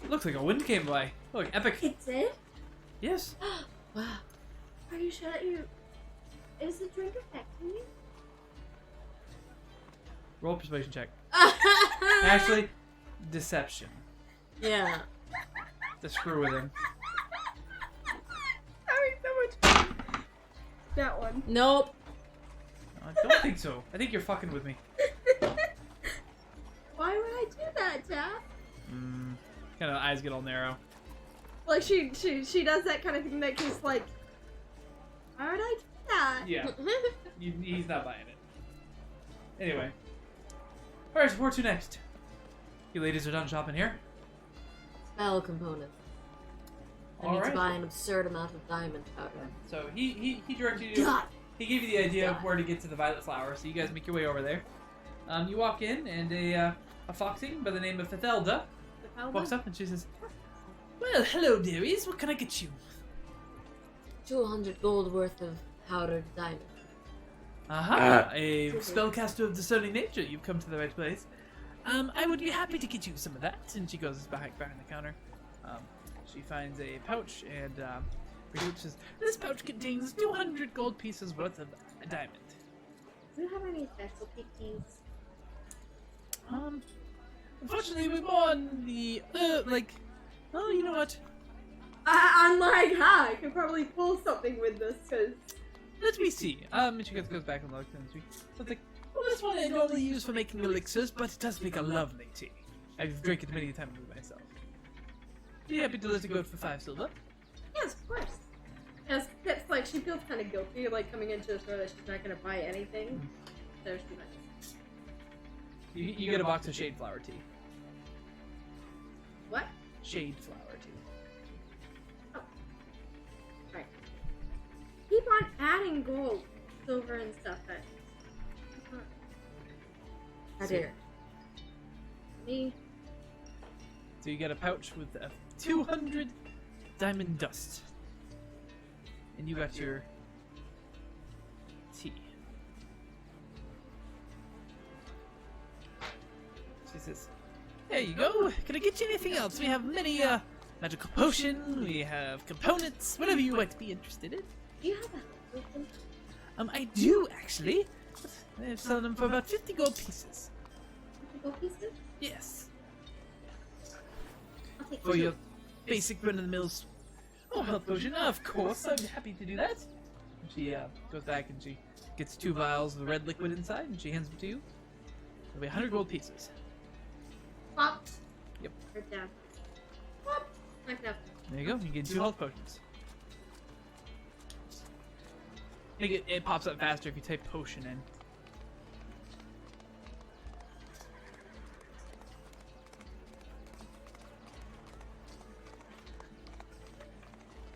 looks like a wind came by. Oh, like epic. it's it? Yes. Wow. Are you sure that you... Is the drink affecting you? Roll a persuasion check. Actually, deception. Yeah. To screw with him. Having so much fun. That one. Nope. I don't think so. I think you're fucking with me. Why would I do that, Dad? Kind of eyes get all narrow. Like she does that kind of thing that keeps like, why would I do that? Yeah. He's not buying it. Anyway. Alright, where to next? You ladies are done shopping here? Spell components. I need to Alright. buy an absurd amount of diamond powder. So he directed you. God. He gave you the idea of where to get to the Violet Flower, so you guys make your way over there. You walk in, and a foxing by the name of Fethelda walks up, and she says, "Well, hello, dearies. What can I get you?" 200 gold worth of powdered diamond. Aha! A spellcaster of discerning nature. You've come to the right place. I would be happy to get you some of that. And she goes behind the counter. She finds a pouch and says, "This pouch contains 200 gold pieces worth of a diamond." Do you have any specialty keys? Unfortunately, we're more on the oh, you know what? I'm like, I could probably pull something with this, cause Let me see. And she goes back and looks and she says, like, well, this one I normally use for making elixirs, but it does make a lovely tea. I've drank it many times myself. Be happy to let it go for 5 silver. yes, of course. Yes, it's like she feels kind of guilty, like coming into a store that she's not gonna buy anything. So she's like, You get a box of shade flower tea. what? Shade flower tea. Right. Keep on adding gold, silver, and stuff. How dare. Me. So you get a pouch with 200 diamond dust. And you got your tea. She says, there you go. Can I get you anything else? We have many magical potion, we have components, whatever you might be interested in. Do you have a potion? I do actually. I sell them for about 50 gold pieces. Gold pieces? Yes. I'll take For two. your basic run-of-the-mill health potion. Of course, I'm happy to do that. And she goes back and she gets 2 vials of the red liquid inside and she hands them to you. It'll be 100 gold pieces. Pop. Yep. Right down. Pop. Like that. There you go. You get 2 health potions. I think it pops up faster if you type potion in.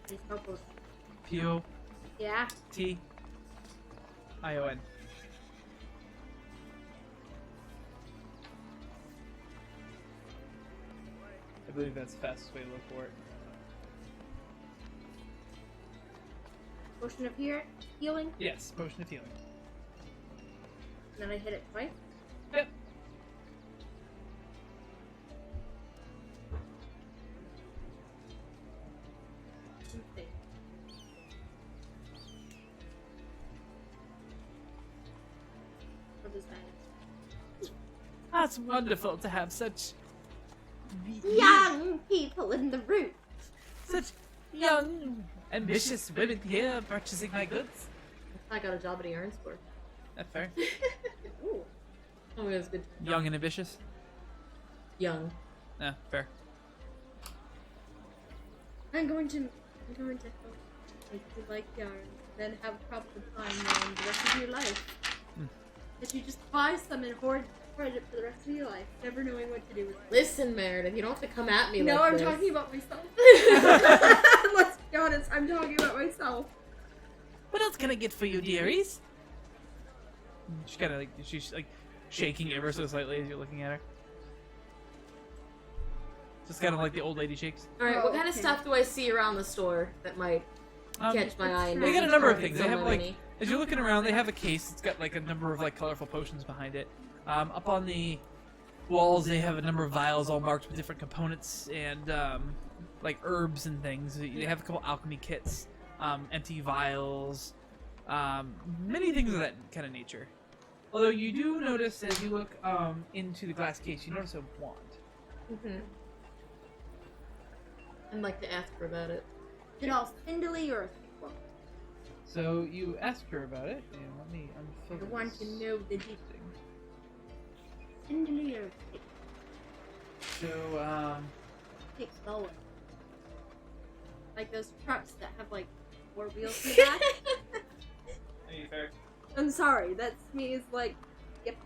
These purples. P-O-T-I-O-N. Yeah. I believe that's the fastest way to look for it. Potion of healing. Yes, potion of healing. And then I hit it twice. Yep. Let's see. What is that? That's wonderful to have such Young people in the room. such young, ambitious women here purchasing my goods. I got a job at Yarn Store. That's fair. Ooh. Oh, it was good. Young and ambitious. Young. Yeah, fair. I'm going to help make you like yarn, then have proper time yarn the rest of your life. That you just buy some and hoard it for the rest of your life, never knowing what to do with it. Listen, Meredith, you don't have to come at me No, like I'm this. talking about myself. Let's be honest, I'm talking about myself. What else can I get for you, dearies? She's kind of like she's like shaking ever so slightly as you're looking at her. Just kind of like the old lady shakes. Alright, what kind of Okay. stuff do I see around the store that might catch my eye? and They make got a me number of purchase things. They some have of like any? as you're looking around, they have a case. It's got like a number of like colorful potions behind it. Up on the walls, they have a number of vials all marked with different components and like herbs and things. They have a couple alchemy kits, empty vials, many things of that kind of nature. Although you do notice as you look into the glass case, you notice a wand. Mm-hmm. I'd like to ask her about it. Is it all spindly or well, So you ask her about it, and let me unfocus. I want to know the details. Spindly or thick? So Thick spell one. Like those trucks that have like 4 wheels in the back. any fair? I'm sorry, that's me is like, yep.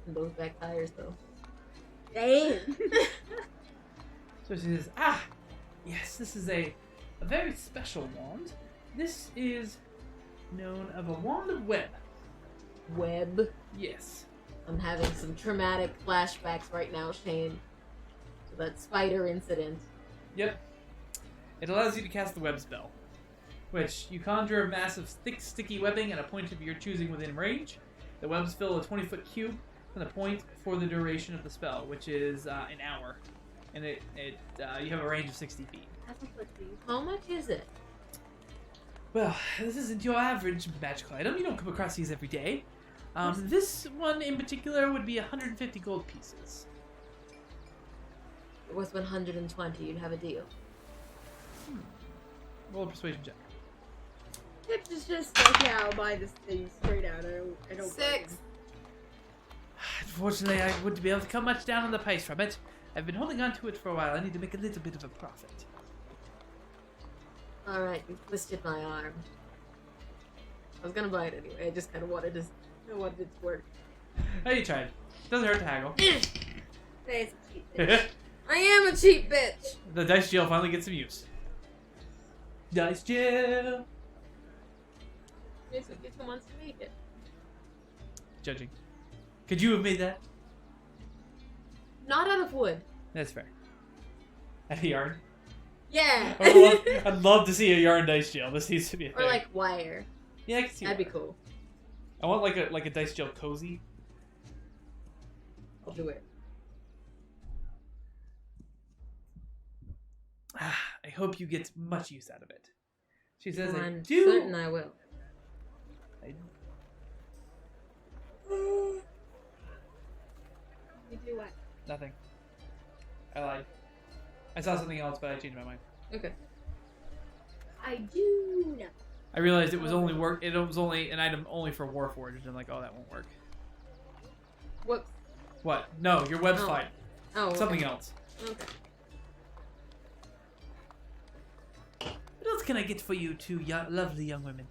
Those back tires, though. Damn. So she says, yes, this is a very special wand. This is known of a wand of web. Web. Yes. I'm having some traumatic flashbacks right now, Shane. To that spider incident. Yep. It allows you to cast the web spell, which you conjure a massive thick, sticky webbing at a point of your choosing within range. The webs fill a 20-foot cube from the point for the duration of the spell, which is an hour, and you have a range of 60 feet. How much is it? Well, this isn't your average magical item. You don't come across these every day. This one in particular would be 150 gold pieces. It was 120. You'd have a deal. Roll a persuasion check. It's just like, yeah, I'll buy this thing straight out. I don't 6. Unfortunately, I wouldn't be able to come much down on the price from it. I've been holding on to it for a while. I need to make a little bit of a profit. Alright, you twisted my arm. I was gonna buy it anyway, I just kinda wanted it to work. Oh, you tried. Doesn't hurt to haggle. Today's a cheat day. I am a cheap bitch! The dice jail finally gets some use. Dice jail. It's what gets wants to make it. Judging. Could you have made that? Not out of wood. That's fair. At a yarn. Yeah! I'd love to see a yarn dice jail. This needs to be a thing. Or like wire. Yeah, I can see That'd be wire. cool. I want like a dice jail cozy. I'll do it. I hope you get much use out of it. She says, I I'm do. certain I will. You do what? Nothing. I lied. I saw something else, but I changed my mind. Okay. I do know. I realized it was only It was only an item only for Warforged, and I'm like, oh, that won't work. Whoops. What? No, your web's Oh. fine. Oh, okay. Something else. Okay. What else can I get for you two lovely young women?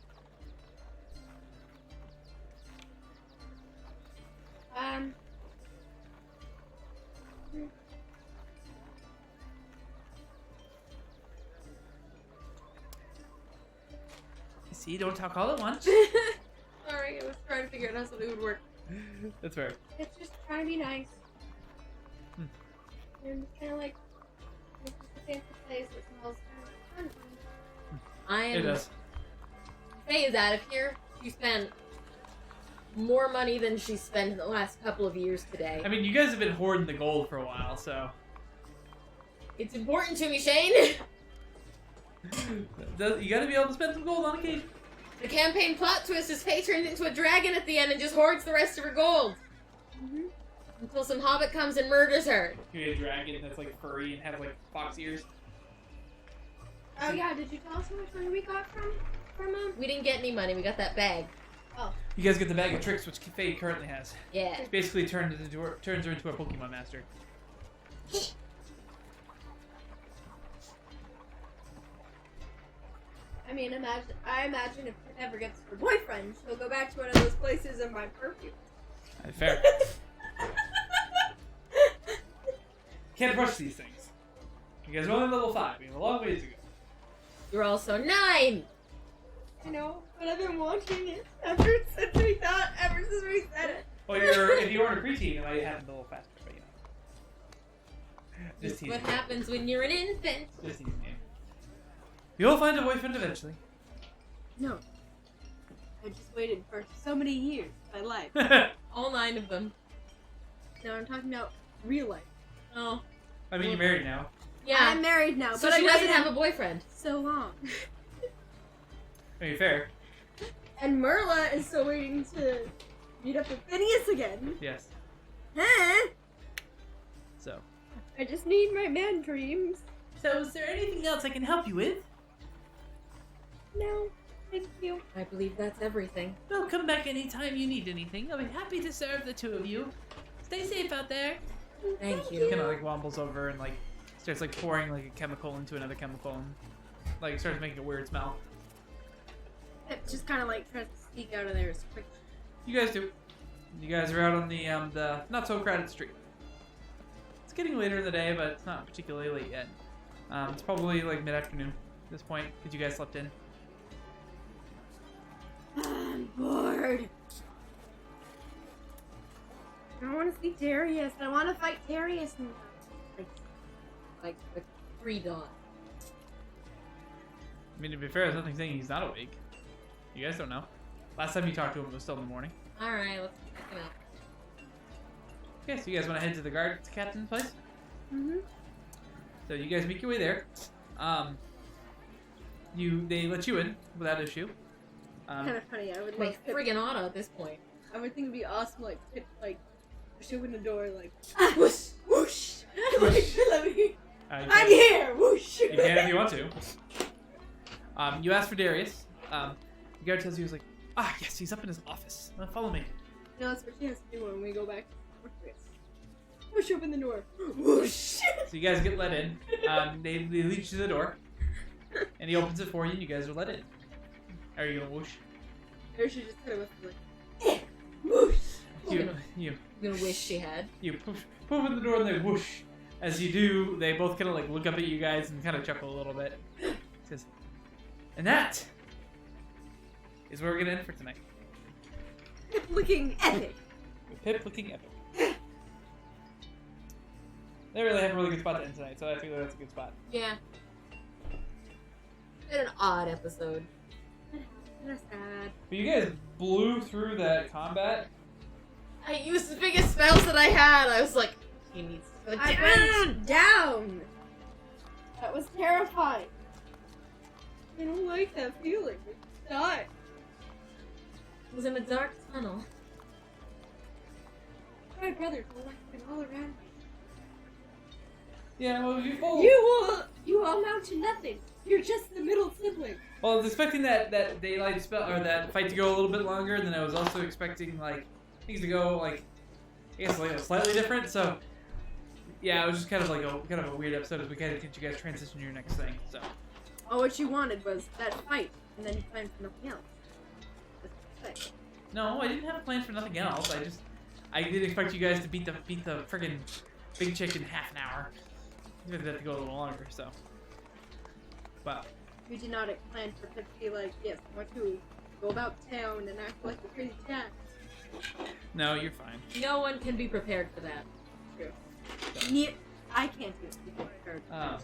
See, don't talk all at once. Sorry, I was trying to figure out how something would work. That's fair. It's just trying to be nice. Hmm. And it's kind of like it's just a fancy place that smells kind of fun. It does. Faye is out of here. She spent more money than she spent in the last couple of years today. I mean, you guys have been hoarding the gold for a while, so. It's important to me, Shane. You gotta be able to spend some gold on occasion. The campaign plot twist is Faye turns into a dragon at the end and just hoards the rest of her gold. Mm-hmm. Until some hobbit comes and murders her. You be a dragon that's like furry and have like fox ears. Oh yeah, did you tell us how much money we got from We didn't get any money, we got that bag. You guys get the bag of tricks, which Faye currently has. Yeah. It basically turns her into a Pokemon master. I mean, I imagine if it ever gets her boyfriend, she'll go back to one of those places and buy perfume. Fair. Can't rush these things. You guys are only level 5. We have a long ways to go. You're also 9! I know, but I've been watching it ever since we said it. Well, if you weren't a preteen, it might happen a little faster, but you know. Just That's teasing. what happens when you're an infant. Just teasing you. You'll find a boyfriend eventually. No. I just waited for so many years of my life. All 9 of them. Now I'm talking about real life. Oh. I mean, you're married now. Yeah. I'm married now, So but she I doesn't waited have a boyfriend. so long. I mean, fair. And Merla is still waiting to meet up with Phineas again. Yes. Huh? So. I just need my man dreams. So, is there anything else I can help you with? No, thank you. I believe that's everything. Well, come back anytime you need anything. I'll be happy to serve the two of you. Stay safe out there. Thank He you. kind of like wobbles over and like starts like pouring like a chemical into another chemical and like starts making a weird smell. It just kind of like tries to sneak out of there as quick. You guys do. You guys are out on the not so crowded street. It's getting later in the day, but it's not particularly late yet. It's probably like mid-afternoon at this point because you guys slept in. I'm bored. I want to see Darius. I want to fight Darius. Like with 3 dawn. I mean, to be fair, there's nothing saying he's not awake. You guys don't know. Last time you talked to him, it was still in the morning. Alright, let's check him out. Okay, so you guys want to head to the guard captain's place? Mm-hmm. So you guys make your way there. They let you in without issue. Kind of funny. I would My like. friggin' auto at this point. I would think it'd be awesome, like push open the door, like Whoosh! Whoosh! like let me. You I'm can, here. Whoosh. you can if you want to. You ask for Darius. The guard tells you, he's like, yes, he's up in his office. Follow me. No, that's what she has to do when we go back to Fortress. Push open the door. Whoosh. So you guys get let in. They lead you to the door. And he opens it for you, and you guys are let in. Are you gonna whoosh? Or she just kind of was like, whoosh. You I'm gonna wish she had. poof in the door, and they whoosh. As you do, they both kind of like look up at you guys and kind of chuckle a little bit. Says, and that is where we're gonna end for tonight. Looking epic. With Pip looking epic. They really have a really good spot to end tonight, so I feel that's a good spot. Yeah. Been an odd episode. They're sad. But you guys blew through that combat. I used the biggest spells that I had. I was like, he needs to go I down. went down. That was terrifying. I don't like that feeling. It's dark. It was in a dark tunnel. My brothers were like all around me. Yeah, well, you both. You all amount to nothing. You're just the middle sibling. Well, I was expecting that daylight spell or that fight to go a little bit longer, and then I was also expecting like things to go like I guess like slightly different. So yeah, it was just kind of like a weird episode as we kind of get you guys transition to your next thing. So All what you wanted was that fight, and then you planned for nothing else. That's the no, I didn't have a plan for nothing else. I didn't expect you guys to beat the friggin' big chick in half an hour. You had to go a little longer. So, but You did not plan for Pip to be like, yes, I want to go about town and act like a crazy cat. no, you're fine. No one can be prepared for that. I can't do it.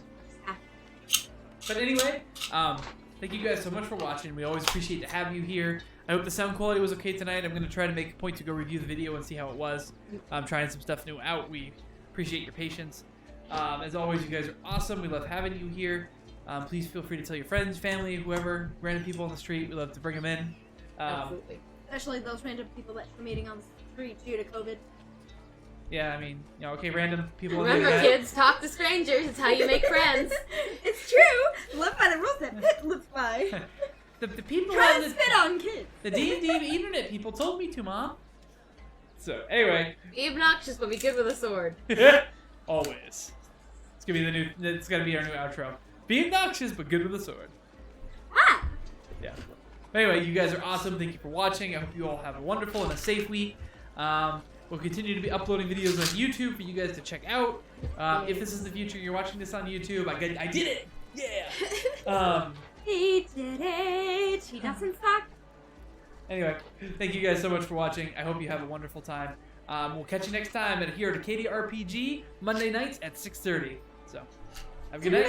But anyway, thank you guys so much for watching. We always appreciate to have you here. I hope the sound quality was okay tonight. I'm going to try to make a point to go review the video and see how it was. I'm trying some stuff new out. We appreciate your patience. As always, you guys are awesome. We love having you here. Please feel free to tell your friends, family, whoever, random people on the street. We love to bring them in. Absolutely. Especially those random people that are meeting on the street due to COVID. Yeah, I mean, okay, random people. Remember, kids, talk to strangers. It's how you make friends. It's true. Live by the rules that Pip lives by. The people Try on to the spit on kids. The D&D internet people told me to, Mom. So anyway, Be obnoxious, but be good with a sword. always. It's gonna be our new outro. Be obnoxious, but good with a sword. Ah! Yeah. But anyway, you guys are awesome. Thank you for watching. I hope you all have a wonderful and a safe week. We'll continue to be uploading videos on YouTube for you guys to check out. If this is the future, you're watching this on YouTube. I did it! Yeah! He did it. He doesn't suck. Anyway, thank you guys so much for watching. I hope you have a wonderful time. We'll catch you next time here at Acadia RPG, Monday nights at 6:30. So, have a good night.